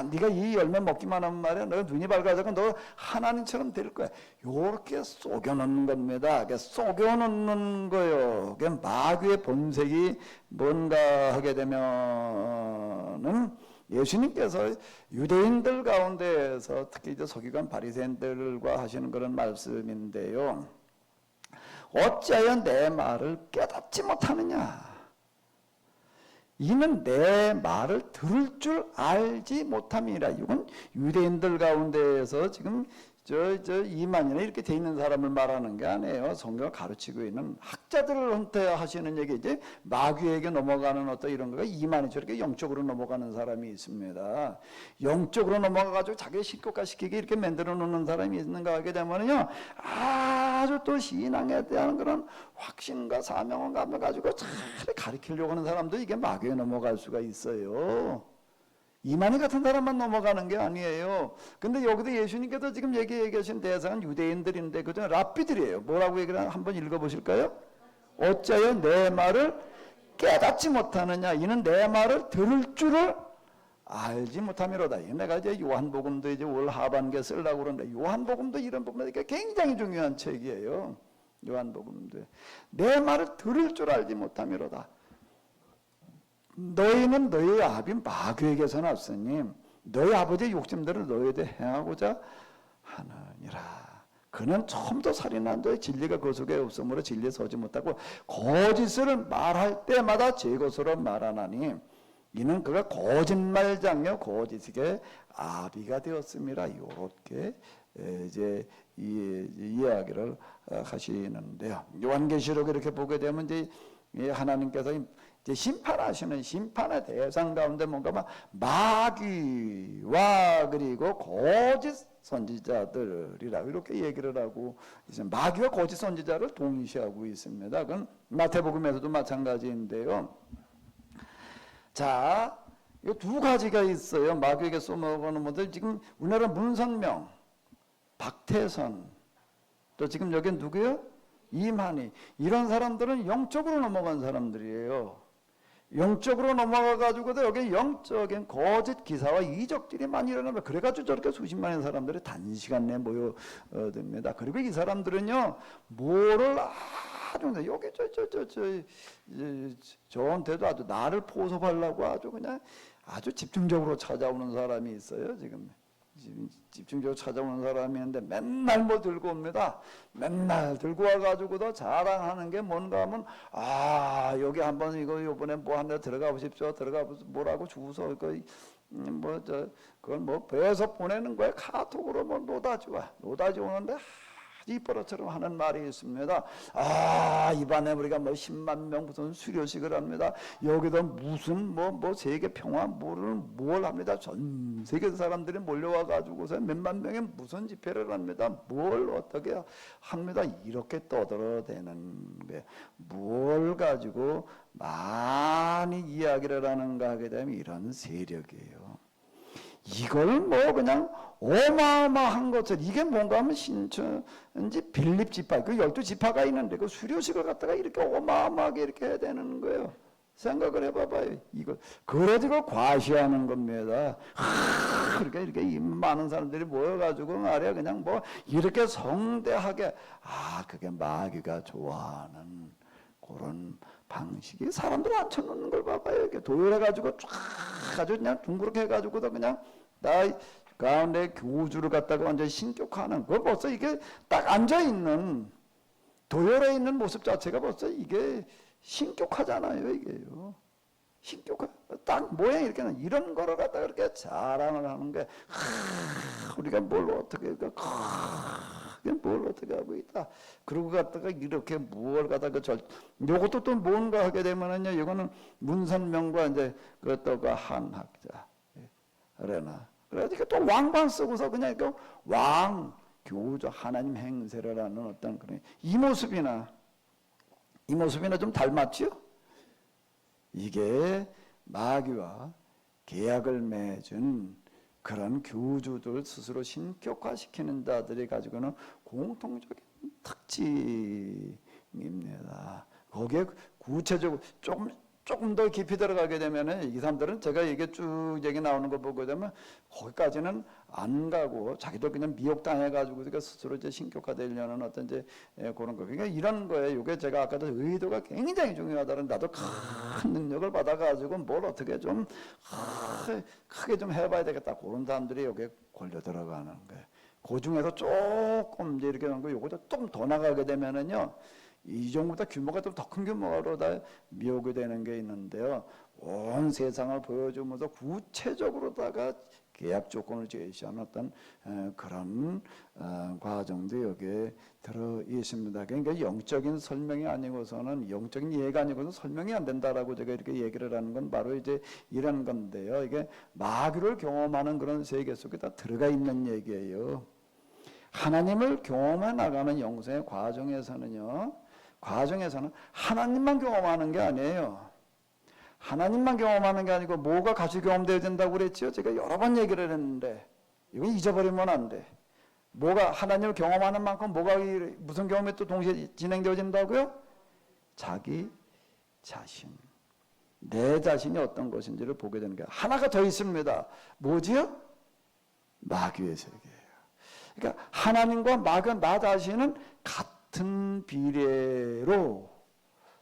네가 이 열매 먹기만 하면 말이야, 너 눈이 밝아져서 너 하나님처럼 될 거야. 요렇게 속여놓는 겁니다. 속여놓는 거요. 마귀의 본색이 뭔가 하게 되면은 예수님께서 유대인들 가운데에서 특히 이제 서기관 바리새인들과 하시는 그런 말씀인데요. 어찌하여 내 말을 깨닫지 못하느냐? 이는 내 말을 들을 줄 알지 못함이라. 이건 유대인들 가운데에서 지금 이만이나 이렇게 돼 있는 사람을 말하는 게 아니에요. 성경을 가르치고 있는 학자들을 헌태하시는 얘기지. 마귀에게 넘어가는 어떤 이런 거가 이만이 저렇게 영적으로 넘어가는 사람이 있습니다. 영적으로 넘어가가지고 자기 신격화시키게 이렇게 만들어 놓는 사람이 있는가 하게 되면요, 아주 또 신앙에 대한 그런 확신과 사명을 가지고 잘 가르치려고 하는 사람도 이게 마귀에 넘어갈 수가 있어요. 이만희 같은 사람만 넘어가는 게 아니에요. 근데 여기도 예수님께서 지금 얘기하신 대상은 유대인들인데 그중 랍비들이에요. 뭐라고 얘기를 한번 읽어보실까요? 어찌하여 내 말을 깨닫지 못하느냐? 이는 내 말을 들을 줄을 알지 못함이로다. 내가 이제 요한복음도 이제 올 하반기에 쓰려고 그러는데 요한복음도 이런 부분이 굉장히 중요한 책이에요. 요한복음도 내 말을 들을 줄 알지 못함이로다. 너희는 너희 아비 마귀에게서 났으니 너희 아버지의 욕심대로 너희들 행하고자 하느니라. 그는 처음부터 살인한 자의 진리가 그 속에 없으므로 진리에 서지 못하고 거짓을 말할 때마다 제 것으로 말하나니 이는 그가 거짓말장요 거짓의 아비가 되었습니다. 이렇게 이제 이야기를 하시는데요. 요한계시록 이렇게 보게 되면 이제 하나님께서 이제 심판하시는 심판의 대상 가운데 뭔가 마귀와 그리고 거짓 선지자들이라 이렇게 얘기를 하고 있습니다. 마귀와 거짓 선지자를 동시하고 있습니다. 그건 마태복음에서도 마찬가지인데요. 자, 이 두 가지가 있어요. 마귀에게 쏘먹는 분들 지금 우리나라 문선명, 박태선, 또 지금 여기 누구예요? 이만희. 이런 사람들은 영적으로 넘어간 사람들이에요. 영적으로 넘어가가지고도 여기 영적인 거짓 기사와 이적들이 많이 일어나면 그래가지고 저렇게 수십만의 사람들이 단시간 내에 모여듭니다. 그리고 이 사람들은요, 뭐를 아주 여기 저한테도 아주 나를 포섭하려고 아주 그냥 아주 집중적으로 찾아오는 사람이 있어요. 지금 집중적으로 찾아오는 사람이 있는데 맨날 뭐 들고 옵니다. 맨날 들고 와가지고도 자랑하는 게 뭔가 하면 여기 한번 이거 요번에 뭐 한 대 들어가 보십시오. 들어가 보세요. 뭐라고 주소 그걸 뭐 배에서 보내는 거야. 카톡으로 뭐 노다지 오는데 이뻐라처럼 하는 말이 있습니다. 이번에 우리가 뭐 10만 명 무슨 수료식을 합니다. 여기도 무슨 뭐 세계 평화 뭘 합니다. 전 세계 사람들이 몰려와 가지고서 몇만 명의 무슨 집회를 합니다. 뭘 어떻게 합니다. 이렇게 떠들어대는 게 뭘 가지고 많이 이야기를 하는가 하게 되면 이런 세력이에요. 이걸 뭐 그냥 어마어마한 것을 이게 뭔가 하면 신천지 빌립지파 그 12지파가 있는데 그 수료식을 갖다가 이렇게 어마어마하게 이렇게 해야 되는 거예요. 생각을 해봐봐요. 이거 그래가지고 과시하는 겁니다. 그러니까 이렇게 많은 사람들이 모여가지고 말이야 그냥 뭐 이렇게 성대하게 그게 마귀가 좋아하는 그런 방식이 사람들 앉혀놓는 걸 봐봐요. 이렇게 도열해가지고 쫙 아주 그냥 둥그렇게 해가지고도 그냥 나 가운데 교주를 갖다가 완전히 신격화하는 거 벌써 이게 딱 앉아있는 도열해 있는 모습 자체가 벌써 이게 신격화잖아요. 이게요. 신격화 딱 모양이 이렇게 이런 거를 갖다가 이렇게 자랑을 하는 게 우리가 뭘 어떻게 뭘 어떻게 하고 있다. 그러고 갖다가 이렇게 무엇을 갖다가 요것도 또 뭔가 하게 되면은요, 이거는 문선명과 이제 그것도가 한학자, 레나. 그래가지고 또 왕관 쓰고서 그냥 왕 교주 하나님 행세를 하는 어떤 그런 이 모습이나 좀 닮았죠? 이게 마귀와 계약을 맺은 그런 교주들 스스로 신격화시키는 자들이 가지고는 공통적인 특징입니다. 거기에 구체적으로 조금 더 깊이 들어가게 되면은 이 사람들은 제가 이게 쭉 얘기 나오는 거 보게 되면 거기까지는 안 가고 자기들 그냥 미혹당해가지고 스스로 이제 신격화되려는 어떤 이제 그런 거. 그러니까 이런 거에 이게 제가 아까도 의도가 굉장히 중요하다는 나도 큰 능력을 받아가지고 뭘 어떻게 좀 크게 좀 해봐야 되겠다. 그런 사람들이 여기에 걸려 들어가는 거예요. 그 중에서 조금 이제 이렇게 하는 거 요거도 좀 더 나가게 되면은요. 이 정도보다 규모가 좀 더 큰 규모로 다 미혹이 되는 게 있는데요. 온 세상을 보여주면서 구체적으로다가 계약 조건을 제시하는 어떤 그런 과정도 여기에 들어 있습니다. 그러니까 영적인 설명이 아니고서는 영적인 이해가 아니고서는 설명이 안 된다라고 제가 이렇게 얘기를 하는 건 바로 이제 이런 건데요. 이게 마귀를 경험하는 그런 세계 속에 다 들어가 있는 얘기예요. 하나님을 경험해 나가는 영생의 과정에서는 하나님만 경험하는 게 아니에요. 하나님만 경험하는 게 아니고 뭐가 같이 경험되어야 된다고 그랬죠? 제가 여러 번 얘기를 했는데 이건 잊어버리면 안 돼. 뭐가 하나님을 경험하는 만큼 뭐가 무슨 경험이 또 동시에 진행되어진다고요? 자기 자신. 내 자신이 어떤 것인지를 보게 되는 게 하나가 더 있습니다. 뭐지요? 마귀의 세계예요. 그러니까 하나님과 마귀 나 자신은 같은 비례로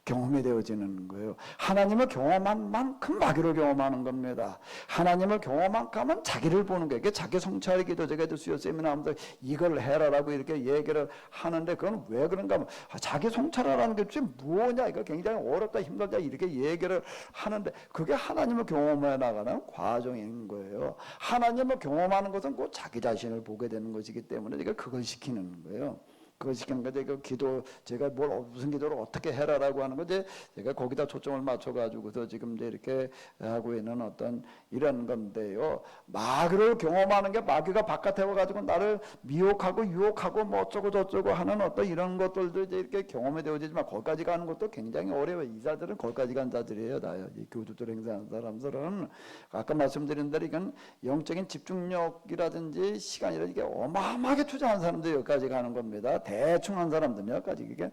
경험이 되어지는 거예요. 하나님을 경험한 만큼 마귀를 경험하는 겁니다. 하나님을 경험한 만큼은 자기를 보는 거예요. 이게 자기 성찰의 기도 제가 수요 세미나 하면서 이걸 해라라고 이렇게 얘기를 하는데 그건 왜 그런가 하면 자기 성찰하라는 게 지금 뭐냐 이거 굉장히 어렵다 힘들다 이렇게 얘기를 하는데 그게 하나님을 경험해 나가는 과정인 거예요. 하나님을 경험하는 것은 곧 자기 자신을 보게 되는 것이기 때문에 제가 그걸 시키는 거예요. 그거 시키는 거죠. 그 기도 제가 무슨 기도를 어떻게 해라라고 하는 거지. 제가 거기다 초점을 맞춰가지고서 지금 이제 이렇게 하고 있는 어떤 이런 건데요. 마귀를 경험하는 게 마귀가 바깥에 와가지고 나를 미혹하고 유혹하고 뭐 어쩌고 저쩌고 하는 어떤 이런 것들도 이제 이렇게 경험이 되어지지만 거기까지 가는 것도 굉장히 어려워요. 이 자들은 거기까지 간 자들이에요. 다 이 교주들 행사하는 사람들은 아까 말씀드린 대로 이건 영적인 집중력이라든지 시간이라든지 이게 어마어마하게 투자한 사람들이 여기까지 가는 겁니다. 대충 한 사람들은 여기까지 이게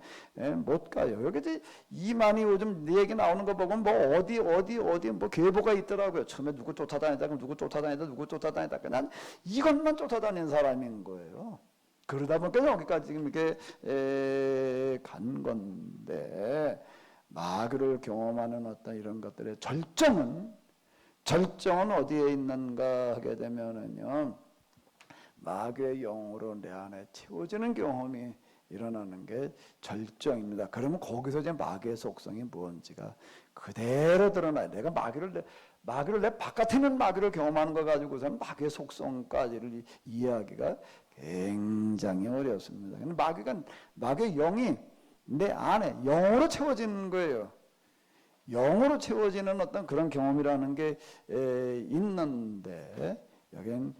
못 가요. 여기 이만희 요즘 네 얘기 나오는 거 보면 뭐 어디 뭐 계보가 있더라고요. 처음에 누구 쫓아다니다 그럼 누구 쫓아다니다 그냥 이것만 쫓아다니는 사람인 거예요. 그러다 보니까 여기까지 지금 이렇게 간 건데 마귀를 경험하는 어떤 이런 것들의 절정은 어디에 있는가 하게 되면은요. 마귀의 영으로 내 안에 채워지는 경험이 일어나는 게 절정입니다. 그러면 거기서 이제 마귀의 속성이 뭔지가 그대로 드러나요. 내가 마귀를 내 바깥에 있는 마귀를 경험하는 거 가지고서는 마귀의 속성까지를 이해하기가 굉장히 어렵습니다. 근데 마귀의 영이 내 안에 영으로 채워지는 거예요. 영으로 채워지는 어떤 그런 경험이라는 게 있는데 여긴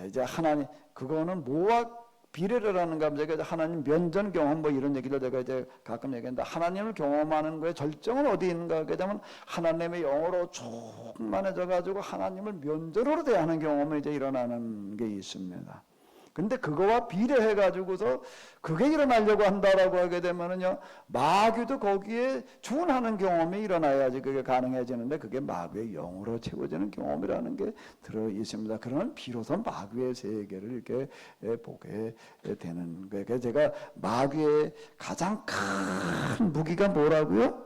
이제 하나님 그거는 뭐와 비례를 하는가 제가 하나님 면전 경험 뭐 이런 얘기를 내가 이제 가끔 얘기했는데 하나님을 경험하는 거에 절정은 어디 있는가 하게 되면 하나님의 영으로 충만해져 가지고 하나님을 면전으로 대하는 경험이 이제 일어나는 게 있습니다. 근데 그거와 비례해 가지고서 그게 일어나려고 한다라고 하게 되면은요 마귀도 거기에 준하는 경험이 일어나야지 그게 가능해지는데 그게 마귀의 영으로 채워지는 경험이라는 게 들어 있습니다. 그러면 비로소 마귀의 세계를 이렇게 보게 되는 거예요. 그래서 제가 마귀의 가장 큰 무기가 뭐라고요?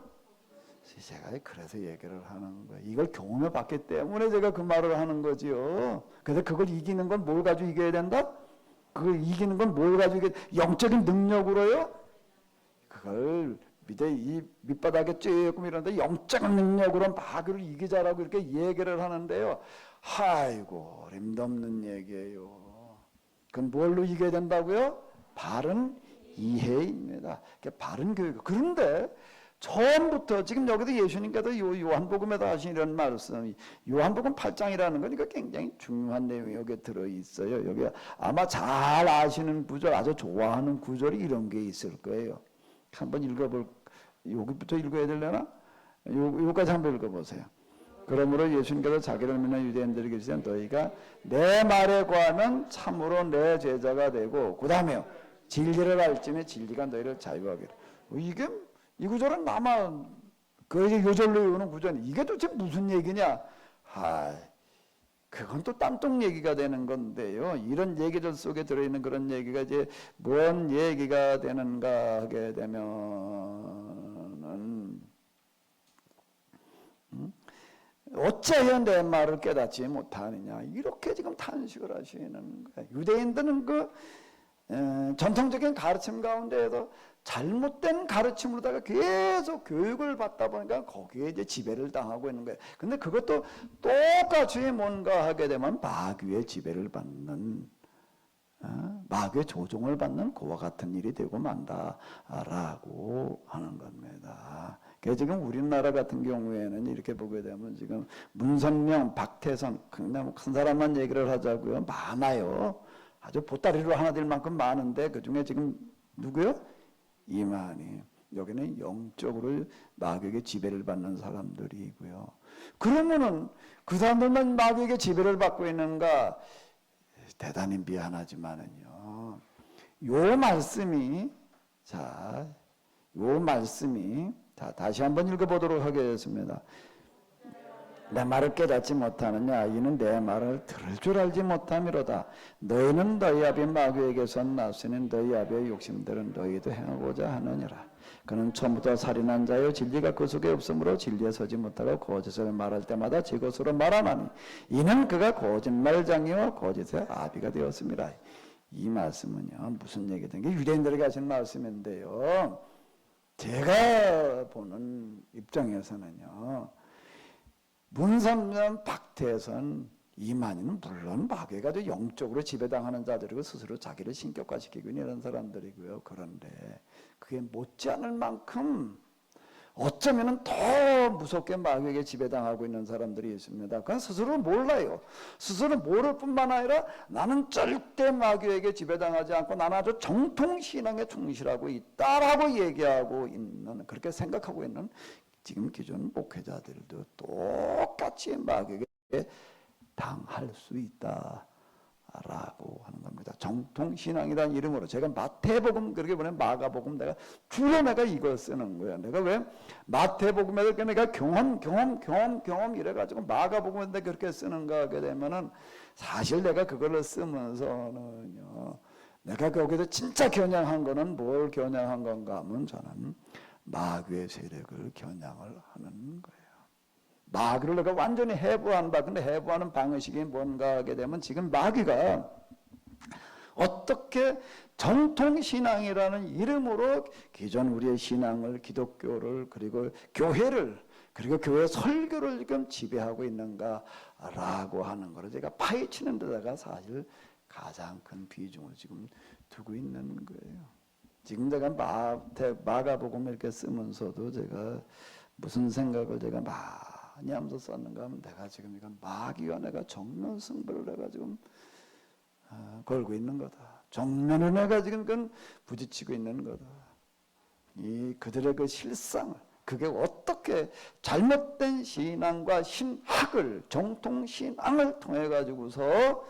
제가 그래서 얘기를 하는 거예요. 이걸 경험해 봤기 때문에 제가 그 말을 하는 거지요. 그래서 그걸 이기는 건 뭘 가지고 이겨야 된다? 그걸 이기는 건 뭘 가지고 영적인 능력으로요? 그걸 이 밑바닥에 조금 이러는데 영적인 능력으로 마귀를 이기자라고 이렇게 얘기를 하는데요. 아이고 어림도 없는 얘기예요. 그건 뭘로 이겨야 된다고요? 바른 이해입니다. 바른 교육. 그런데 처음부터 지금 여기도 예수님께서 요한복음에도 하신 이런 말씀 요한복음 8장이라는 거니까 굉장히 중요한 내용이 여기에 들어있어요. 여기 아마 잘 아시는 구절 아주 좋아하는 구절이 이런 게 있을 거예요. 한번 여기부터 읽어야 되려나? 요까지 한번 읽어보세요. 그러므로 예수님께서 자기를 믿는 유대인들에게 이르시되 너희가 내 말에 구하면 참으로 내 제자가 되고 그 다음에요 진리를 알지니 진리가 너희를 자유하게. 이게 이 구절은 나만 그 요절로 외우는 구절이 이게 도대체 무슨 얘기냐? 그건 또 딴똥 얘기가 되는 건데요. 이런 얘기들 속에 들어있는 그런 얘기가 이제 뭔 얘기가 되는가 하게 되면은 어찌하여 내 말을 깨닫지 못하느냐 이렇게 지금 탄식을 하시는 거예요. 유대인들은 그 전통적인 가르침 가운데에도 잘못된 가르침으로다가 계속 교육을 받다 보니까 거기에 이제 지배를 당하고 있는 거예요. 근데 그것도 똑같이 뭔가 하게 되면 마귀의 지배를 받는 마귀의 조종을 받는 그와 같은 일이 되고 만다라고 하는 겁니다. 지금 우리나라 같은 경우에는 이렇게 보게 되면 지금 문선명, 박태선 그냥 큰 사람만 얘기를 하자고요. 많아요. 아주 보따리로 하나 될 만큼 많은데 그 중에 지금 누구요? 이만희. 여기는 영적으로 마귀에게 지배를 받는 사람들이고요. 그러면은 그 사람들만 마귀에게 지배를 받고 있는가? 대단히 미안하지만은요. 요 말씀이 자 다시 한번 읽어보도록 하겠습니다. 내 말을 깨닫지 못하느냐 이는 내 말을 들을 줄 알지 못함이로다. 너희는 너희 아비 마귀에게서 났으니 너희 아비의 욕심들은 너희도 행하고자 하느니라. 그는 처음부터 살인한 자요 진리가 그 속에 없으므로 진리에 서지 못하고 거짓을 말할 때마다 제 것으로 말하나니 이는 그가 거짓말장이와 거짓의 아비가 되었습니다. 이 말씀은요 무슨 얘기든 게 유대인들에게 하신 말씀인데요. 제가 보는 입장에서는요. 문선명, 박태선, 이만희는 물론 마귀가 영적으로 지배당하는 자들이고 스스로 자기를 신격화시키고 있는 사람들이고요. 그런데 그게 못지않을 만큼 어쩌면 더 무섭게 마귀에게 지배당하고 있는 사람들이 있습니다. 그건 스스로 몰라요. 스스로 모를 뿐만 아니라 나는 절대 마귀에게 지배당하지 않고 나는 아주 정통신앙에 충실하고 있다라고 얘기하고 있는 그렇게 생각하고 있는 지금 기존 목회자들도 똑같이 마귀에게 당할 수 있다라고 하는 겁니다. 정통신앙이라는 이름으로 제가 마태복음 그렇게 보면 마가복음 내가 주로 내가 이걸 쓰는 거야. 내가 왜 마태복음에서 내가 경험 이래가지고 마가복음에 내가 그렇게 쓰는가 하게 되면은 사실 내가 그걸로 쓰면서는요. 내가 거기서 진짜 겨냥한 거는 뭘 겨냥한 건가 하면 저는 마귀의 세력을 겨냥을 하는 거예요. 마귀를 내가 완전히 해부한다. 근데 해부하는 방식이 뭔가 하게 되면 지금 마귀가 어떻게 전통신앙이라는 이름으로 기존 우리의 신앙을 기독교를 그리고 교회를 그리고 교회 설교를 지금 지배하고 있는가라고 하는 거를 제가 파헤치는 데다가 사실 가장 큰 비중을 지금 두고 있는 거예요. 지금 제가 마가복음 이렇게 쓰면서도 제가 무슨 생각을 제가 많이 하면서 썼는가 하면 내가 지금 이건 마귀와 내가 정면 승부를 내가 지금 걸고 있는 거다. 정면을 내가 지금 그건 부딪히고 있는 거다. 이 그들의 그 실상을 그게 어떻게 잘못된 신앙과 신학을 정통신앙을 통해 가지고서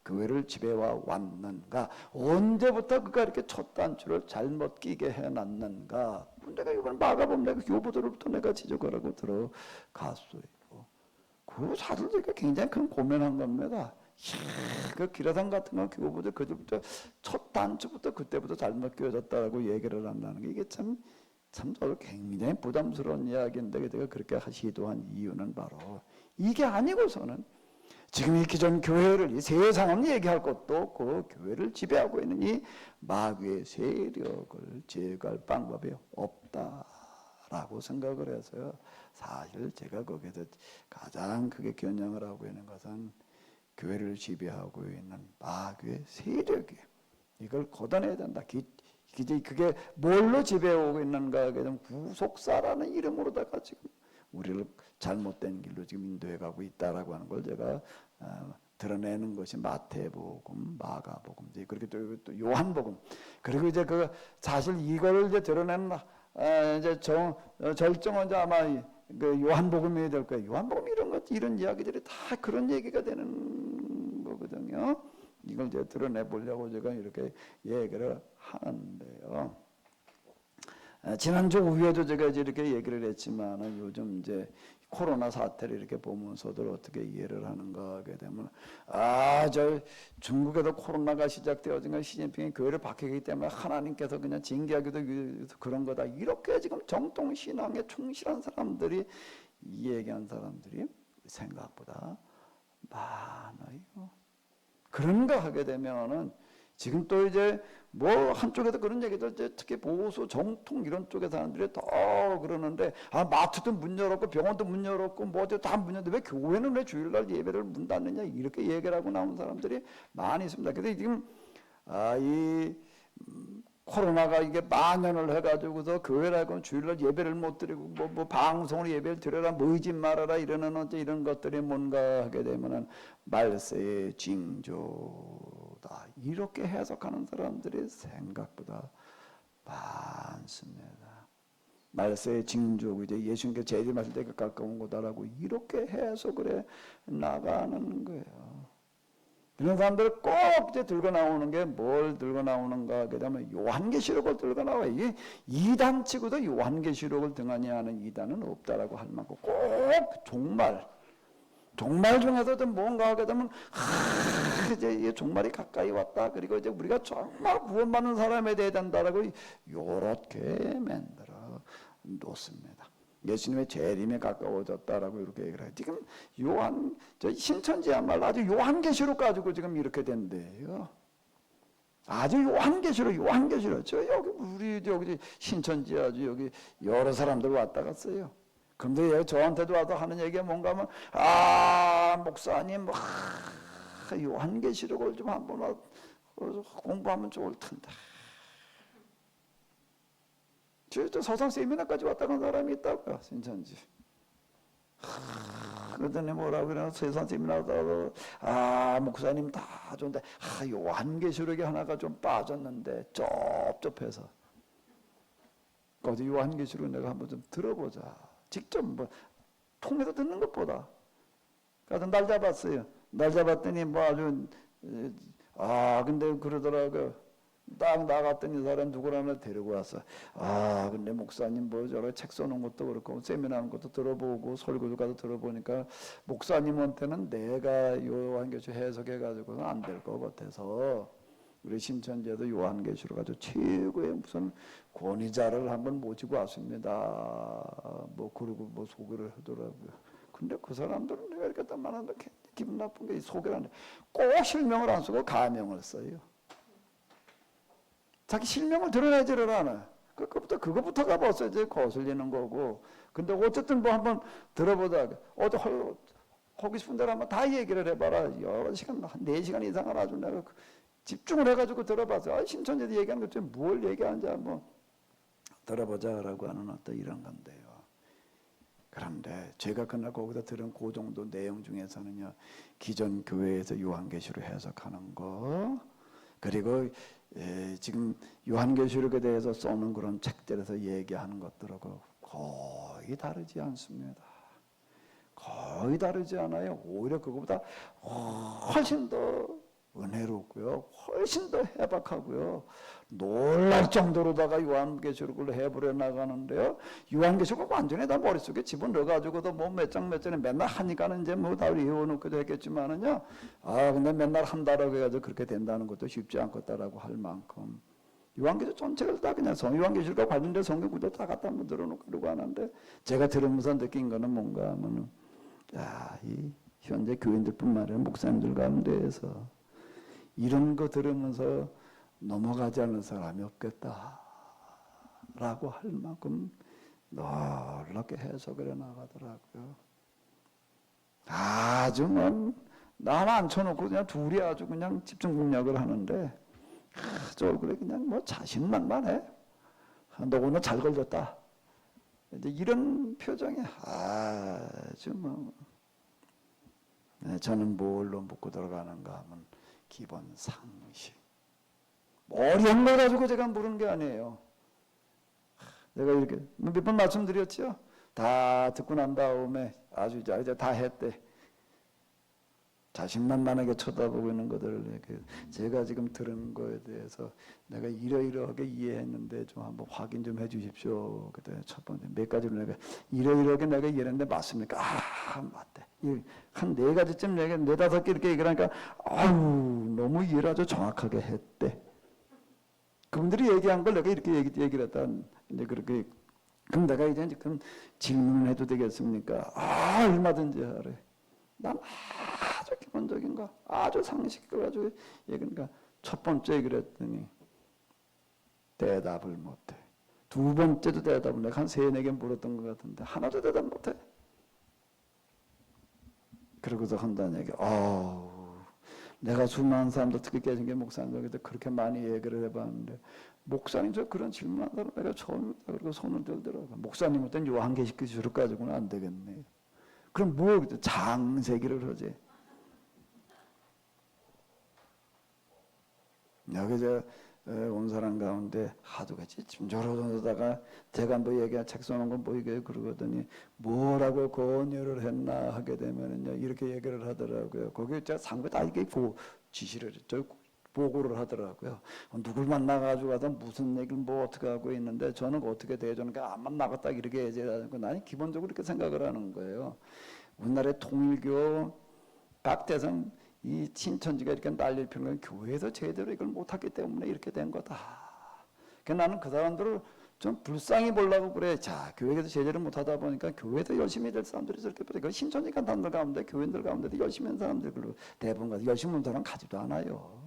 교회를 지배와 왔는가? 언제부터 그가 이렇게 첫 단추를 잘못 끼게 해놨는가? 내가 이번 마가복음 내가 교부들로부터 내가 지적을 하고 들어갔어요. 그 사실 제가 굉장히 큰 고민한 겁니다. 그 기라상 같은 거 교부들 그들부터 첫 단추부터 그때부터 잘못 끼워졌다라고 얘기를 한다는 게 이게 참 저도 굉장히 부담스러운 이야기인데 제가 그렇게 시도한 이유는 바로 이게 아니고서는 지금 이 기존 교회를 이 세상은 얘기할 것도 없고 교회를 지배하고 있는 이 마귀의 세력을 제거할 방법이 없다라고 생각을 해서요. 사실 제가 거기서 가장 크게 겨냥을 하고 있는 것은 교회를 지배하고 있는 마귀의 세력이에요. 이걸 걷어내야 된다. 그게 뭘로 지배하고 있는가 하게 되면 구속사라는 이름으로다가 지금 우리를 잘못된 길로 지금 인도해 가고 있다라고 하는 걸 제가 드러내는 것이 마태복음, 마가복음, 그렇게 또 요한복음. 그리고 이제 그 사실 이거를 이제 드러내는 이제 절정은 이제 아마 그 요한복음이 될 거예요. 요한복음 이런 뭐 이런 이야기들이 다 그런 얘기가 되는 거거든요. 이걸 이제 드러내 보려고 제가 이렇게 얘기를 하는데요. 지난주 오후에도 제가 이렇게 얘기를 했지만 요즘 이제 코로나 사태를 이렇게 보면서도 어떻게 이해를 하는가 하게 되면 저 중국에도 코로나가 시작되어지니까 시진핑이 교회를 박해하기 때문에 하나님께서 그냥 징계하기도 위해서 그런 거다. 이렇게 지금 정통 신앙에 충실한 사람들이 이 얘기한 사람들이 생각보다 많아요. 그런가 하게 되면은 지금 또 이제 뭐 한쪽에서 그런 얘기들 이제 특히 보수 정통 이런 쪽의 사람들이 더 그러는데 마트도 문 열었고 병원도 문 열었고 뭐도 다 문 열었는데 왜 교회는 왜 주일날 예배를 문 닫느냐 이렇게 얘기를 하고 나온 사람들이 많이 있습니다. 근데 지금 이 코로나가 이게 만연을 해가지고서 교회라고 주일날 예배를 못 드리고 뭐 방송으로 예배를 드려라 모이지 말아라 이러는 어째 이런 것들이 뭔가 하게 되면은 말세의 징조다 이렇게 해석하는 사람들이 생각보다 많습니다. 말세의 징조고 이제 예수님께 재림하실 때가 가까운 거다라고 이렇게 해석을 해 나가는 거예요. 이런 사람들 꼭 이제 들고 나오는 게 뭘 들고 나오는가 하게 되면 요한계시록을 들고 나와요. 이게 이단치고도 요한계시록을 등한히 하는 이단은 없다라고 할 만큼 꼭 종말 중에서도 뭔가 하게 되면 이제 이 종말이 가까이 왔다. 그리고 이제 우리가 정말 구원받는 사람에 대해야 된다라고 요렇게 만들어 놓습니다. 예수님의 재림에 가까워졌다라고 이렇게 얘기를 해요. 지금 신천지야말로 아주 요한계시록 가지고 지금 이렇게 된대요. 아주 요한계시록. 저 여기 우리 여기 신천지 아주 여기 여러 사람들 왔다 갔어요. 근데 저한테도 와서 하는 얘기가 뭔가 하면 목사님 요한계시록을 좀 한번 공부하면 좋을 텐데. 저 서산 세미나까지 왔다 간 사람이 있다고요. 신천지. 그러더니 뭐라고 그러나 서산 세미나 가서 목사님 다 좋은데 요한계시록이 하나가 좀 빠졌는데 쩝쩝해서 어디 요한계시록 내가 한번 좀 들어보자. 직접 뭐 통해서 듣는 것보다. 그래서 날 잡았어요. 날 잡았더니 뭐 아주 근데 그러더라고요. 딱 나갔더니 사람 누구라나 데리고 왔어. 근데 목사님 뭐 저런 책 써놓은 것도 그렇고 세미나 하는 것도 들어보고 설교도 가서 들어보니까 목사님한테는 내가 요한계시록 해석해가지고는 안 될 것 같아서 우리 신천지에도 요한계시록 가지고 최고의 무슨 권위자를 한번 모시고 왔습니다. 뭐 그러고 뭐 소개를 하더라고요. 근데 그 사람들은 내가 이렇게 딱 말하는데 기분 나쁜 게 소개를 하는데 꼭 실명을 안 쓰고 가명을 써요. 자기 실명을 드러내지를 않아. 그거부터가 벌써 이제 거슬리는 거고. 근데 어쨌든 뭐 한번 들어보자. 하고 싶은 대로 한번 다 얘기를 해봐라. 여러 시간, 한 4시간 이상을 아주 내가 집중을 해가지고 들어봤어. 신천지도 얘기하는 것 중에 뭘 얘기하는지 한번 들어보자라고 하는 어떤 이런 건데요. 그런데 제가 그날 거기서 들은 그 정도 내용 중에서는요. 기존 교회에서 요한계시록 해석하는 거 그리고 지금 요한계시록에 대해서 써는 그런 책들에서 얘기하는 것들하고 거의 다르지 않습니다. 거의 다르지 않아요. 오히려 그거보다 훨씬 더 은혜롭고요. 훨씬 더 해박하고요. 놀랄 정도로다가 요한계시록을 해버려 나가는데요. 요한계시록은 완전히 다 머릿속에 집어넣어가지고도 뭐 몇 장 몇 장에 맨날 하니까는 이제 뭐 다 외워놓기도 했겠지만은요. 근데 맨날 한다라고 해가지고 그렇게 된다는 것도 쉽지 않겠다라고 할 만큼. 요한계시록 전체를 다 그냥 요한계시록과 관련된 성경 구조 다 갖다 한번 들어놓고 그러고 하는데 제가 들으면서 느낀 거는 뭔가 하면은 이 현재 교인들뿐만 아니라 목사님들 가운데에서 이런 거 들으면서 넘어가지 않는 사람이 없겠다라고 할 만큼 놀랍게 해석을 해나가더라고요. 아주 나 하나 앉혀놓고 그냥 둘이 아주 그냥 집중공략을 하는데 저 얼굴에 그냥 뭐 자신만만해. 너 오늘 잘 걸렸다. 이제 이런 표정이 아주 저는 뭘로 묻고 들어가는가 하면 기본 상식. 머리 한 걸 가지고 제가 물은 게 아니에요. 내가 이렇게 몇 번 말씀드렸죠? 다 듣고 난 다음에 아주 이제 다 했대. 자신만만하게 쳐다보고 있는 것들을 제가 지금 들은 거에 대해서 내가 이러이러하게 이해했는데 좀 한번 확인 좀 해주십시오. 그때 첫 번째 몇 가지로 내가 이러이러하게 내가 이해했는데 맞습니까? 아 맞대. 한 네 가지쯤 내가 네다섯 개 이렇게 얘기를 하니까 아우 너무 이해를 아주 정확하게 했대. 그분들이 얘기한 걸 내가 이렇게 얘기를 했다. 이제 그렇게 그럼 내가 이제 그럼 질문을 해도 되겠습니까? 아 얼마든지 하래. 난 아주 기본적인 거, 아주 상식을 가지고 얘기니까 첫 번째 그랬더니 대답을 못해. 두 번째도 대답을 내가 한 세네 개 물었던 것 같은데 하나도 대답 못해. 그러고서 한다는 얘기. 내가 수많은 사람들 특히 깨진 게 목사님들한테 그렇게 많이 얘기를 해봤는데 목사님 저 그런 질문한 사람 내가 처음이다. 그리고 손을 들더라고. 목사님한테는 요 한 개씩 주를 가지고는 안 되겠네. 그럼 뭐 장세기를 하지. 여기 온 사람 가운데 하도같이 짐저러다가 제가 뭐 책 써놓은 거 보이게 그러거든요. 뭐라고 권유를 했나 하게 되면은요 이렇게 얘기를 하더라고요. 거기 제가 상부 다 이게 지시를 했죠. 보고를 하더라고요. 누굴 만나가지고 가서 무슨 얘기를 뭐 어떻게 하고 있는데 저는 어떻게 대해주는가 안 만나겠다 이렇게 얘기하는 거 나는 기본적으로 이렇게 생각을 하는 거예요. 우리나라의 통일교 박대성 이 신천지가 이렇게 날릴 필요는 교회에서 제대로 이걸 못하기 때문에 이렇게 된 거다. 그러니까 나는 그 사람들을 좀 불쌍히 보려고 그래. 자, 교회에서 제대로 못하다 보니까 교회에서 열심히 될 사람들이 저렇게 보니까 신천지가 사람들 가운데 교인들 가운데도 열심히 한 사람들 대부분 가서 열심히 한 사람 가지도 않아요.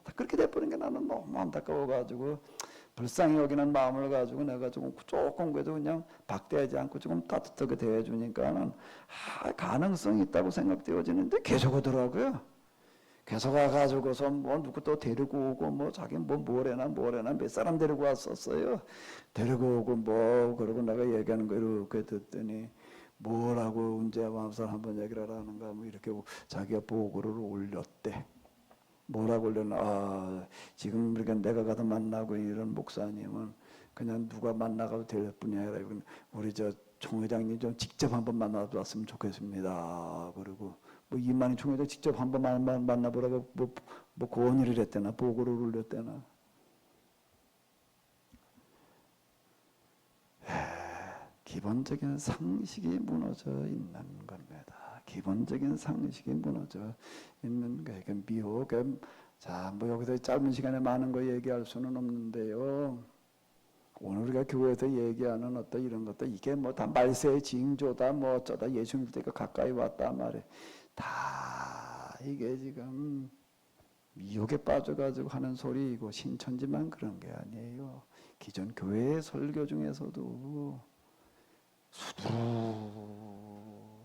다 그렇게 돼버린 게 나는 너무 안타까워가지고 불쌍히 여기는 마음을 가지고 내가 조금 그래도 그냥 박대하지 않고 조금 따뜻하게 대해주니까는 가능성이 있다고 생각되어지는데 계속 오더라고요. 계속 와가지고서 뭐 누구 또 데리고 오고 뭐 자기 뭐래나 몇 사람 데리고 왔었어요. 데리고 오고 뭐 그러고 내가 얘기하는 거 이렇게 듣더니 뭐라고 언제 와서 한번 얘기를 하라는가 뭐 이렇게 자기가 보고를 올렸대. 뭐라고 올려나 지금 그러니까 내가 가서 만나고 이런 목사님은 그냥 누가 만나가도 될 뿐이 아니라 우리 저 총회장님 좀 직접 한번 만나봤으면 좋겠습니다. 그리고 뭐 이만희 총회장 직접 한번 만나보라고 뭐 고언을 했대나 보고를 올렸대나. 기본적인 상식이 무너져 있는 겁니다. 기본적인 상식이 무너져 있는 거예요. 미혹. 자, 뭐 여기서 짧은 시간에 많은 거 얘기할 수는 없는데요. 오늘 우리가 교회에서 얘기하는 어떤 이런 것들 이게 뭐 다 말세의 징조다 뭐 어쩌다 예수님 때가 가까이 왔다 말해. 다 이게 지금 미혹에 빠져가지고 하는 소리이고 신천지만 그런 게 아니에요. 기존 교회의 설교 중에서도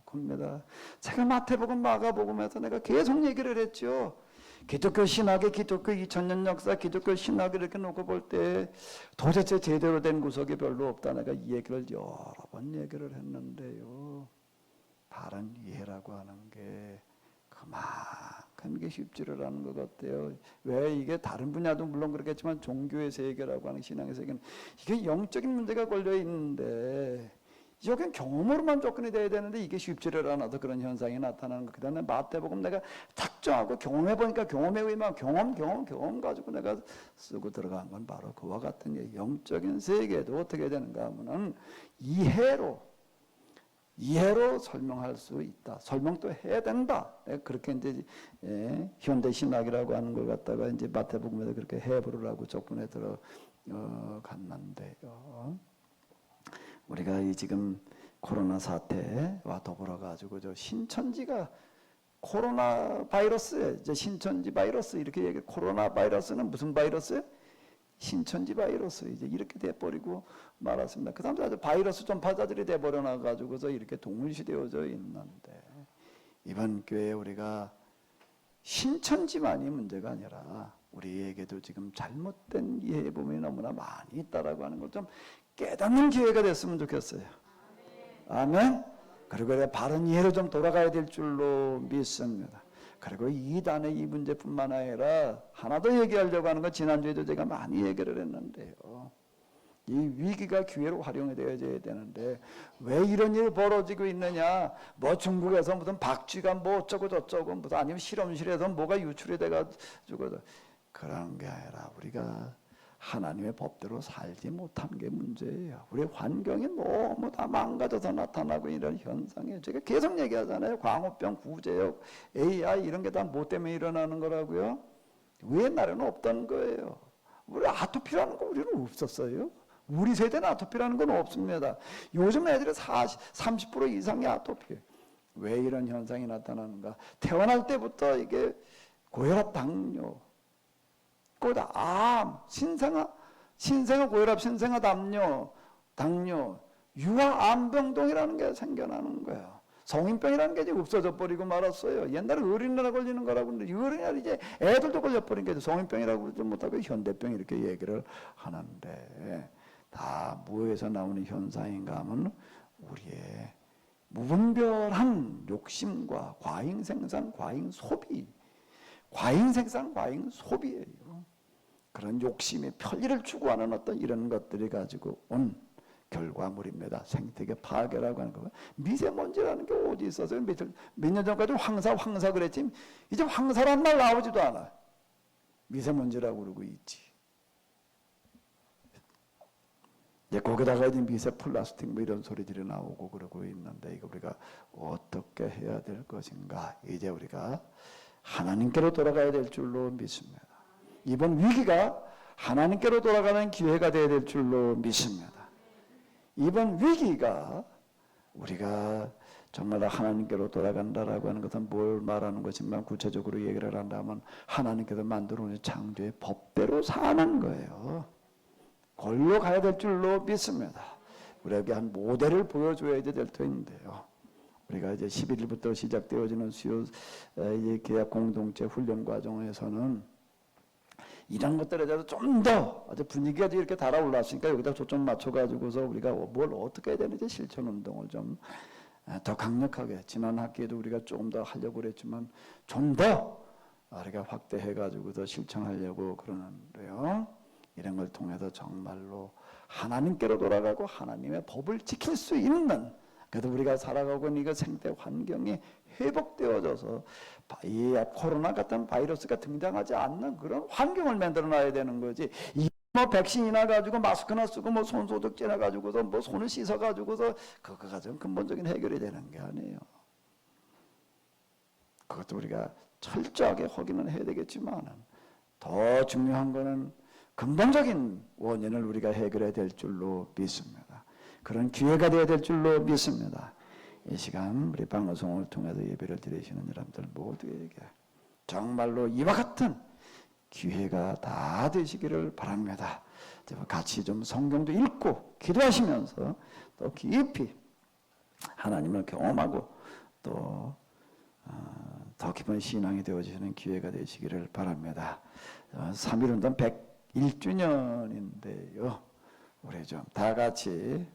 수두룩합니다. 제가 마태복음 마가복음에서 내가 계속 얘기를 했죠. 기독교 신학의 기독교 2000년 역사 기독교 신학을 이렇게 놓고 볼 때 도대체 제대로 된 구석이 별로 없다. 내가 이 얘기를 여러 번 얘기를 했는데요. 바른 이해라고 하는 게 그만큼 이게 쉽지를 않은 것 같아요. 왜 이게 다른 분야도 물론 그렇겠지만 종교의 세계라고 하는 신앙의 세계는 이게 영적인 문제가 걸려 있는데 여긴 경험으로만 접근이 돼야 되는데 이게 쉽지를 않아서 그런 현상이 나타나는 거. 그다음에 마태복음 내가 작정하고 경험해보니까 경험에 의하면 경험 가지고 내가 쓰고 들어간 건 바로 그와 같은 게 영적인 세계도 어떻게 되는가 하면은 이해로 설명할 수 있다. 설명도 해야 된다. 그렇게 이제 현대 신학이라고 하는 걸 갖다가 이제 마태복음에서 그렇게 해부르라고 접근해 들어갔는데요. 우리가 이 지금 코로나 사태와 더불어 가지고 저 신천지가 코로나 바이러스, 이제 신천지 바이러스 이렇게 얘기. 코로나 바이러스는 무슨 바이러스? 신천지 바이러스 이제 이렇게 돼버리고 말았습니다. 그 사람들 아주 바이러스 전파자들이 돼버려 가지고서 이렇게 동일시되어져 있는데 이번 교회에 우리가 신천지만이 문제가 아니라 우리에게도 지금 잘못된 이해 부분이 너무나 많이 있다라고 하는 걸 좀 깨닫는 기회가 됐으면 좋겠어요. 아멘. 그리고 바른 이해로 좀 돌아가야 될 줄로 믿습니다. 그리고 이단의 이 문제뿐만 아니라 하나 더 얘기하려고 하는 건 지난주에도 제가 많이 얘기를 했는데요. 이 위기가 기회로 활용되어져야 되는데 왜 이런 일이 벌어지고 있느냐? 뭐 중국에서 무슨 박쥐가 뭐 어쩌고 저쩌고 무슨 아니면 실험실에서 뭐가 유출이 돼가지고 그런 게 아니라 우리가 하나님의 법대로 살지 못한 게 문제예요. 우리 환경이 너무 다 망가져서 나타나고 이런 현상이에요. 제가 계속 얘기하잖아요. 광우병, 구제역, AI 이런 게 다 뭐 때문에 일어나는 거라고요? 옛날에는 없던 거예요. 우리 아토피라는 거 우리는 없었어요. 우리 세대는 아토피라는 건 없습니다. 요즘 애들이 30% 이상의 아토피. 왜 이런 현상이 나타나는가? 태어날 때부터 이게 고혈압, 당뇨, 거기다 암, 신생아 고혈압, 신생아 당뇨, 유아 암병동이라는 게 생겨나는 거예요. 성인병이라는 게 이제 없어져 버리고 말았어요. 옛날에 어린애가 걸리는 거라고 했는데 어린애가 이제 애들도 걸려버린 게 성인병이라고 그러지 못하고 현대병 이렇게 얘기를 하는데 다 뭐에서 나오는 현상인가 하면 우리의 무분별한 욕심과 과잉생산, 과잉소비예요. 그런 욕심의 편리를 추구하는 어떤 이런 것들이 가지고 온 결과물입니다. 생태계 파괴라고 하는 거. 미세먼지라는 게 어디 있어서 몇 년 전까지 황사 그랬지 이제 황사란 말 나오지도 않아. 미세먼지라고 그러고 있지. 이제 거기다가 이제 미세 플라스틱 뭐 이런 소리들이 나오고 그러고 있는데 이거 우리가 어떻게 해야 될 것인가? 이제 우리가 하나님께로 돌아가야 될 줄로 믿습니다. 이번 위기가 하나님께로 돌아가는 기회가 되어야 될 줄로 믿습니다. 이번 위기가 우리가 정말 하나님께로 돌아간다라고 하는 것은 뭘 말하는 것이지만 구체적으로 얘기를 한다면 하나님께서 만들어 놓은 창조의 법대로 사는 거예요. 걸로 가야 될 줄로 믿습니다. 우리에게 한 모델을 보여줘야 될 텐데요. 우리가 이제 11일부터 시작되어지는 수요 계약 공동체 훈련 과정에서는 이런 것들에 대해서 좀 더 아주 분위기가 이렇게 달아올랐으니까 여기다 초점 맞춰가지고서 우리가 뭘 어떻게 해야 되는지 실천 운동을 좀 더 강력하게 지난 학기에도 우리가 조금 더 하려고 그랬지만 좀 더 우리가 확대해가지고서 실천하려고 그러는데요. 이런 걸 통해서 정말로 하나님께로 돌아가고 하나님의 법을 지킬 수 있는 그래도 우리가 살아가고 있는 이 생태 환경이 회복되어져서 이 코로나 같은 바이러스가 등장하지 않는 그런 환경을 만들어 놔야 되는 거지. 뭐 백신이나 가지고 마스크나 쓰고 뭐 손소독제나 가지고서 뭐 손을 씻어 가지고서 그거 가지고 근본적인 해결이 되는 게 아니에요. 그것도 우리가 철저하게 확인은 해야 되겠지만 더 중요한 거는 근본적인 원인을 우리가 해결해야 될 줄로 믿습니다. 그런 기회가 되어야 될 줄로 믿습니다. 이 시간 우리 방송을 통해서 예배를 드리시는 여러분들 모두에게 정말로 이와 같은 기회가 다 되시기를 바랍니다. 같이 좀 성경도 읽고 기도하시면서 또 깊이 하나님을 경험하고 또 더 깊은 신앙이 되어지는 기회가 되시기를 바랍니다. 3.1운동 101주년인데요. 우리 좀 다 같이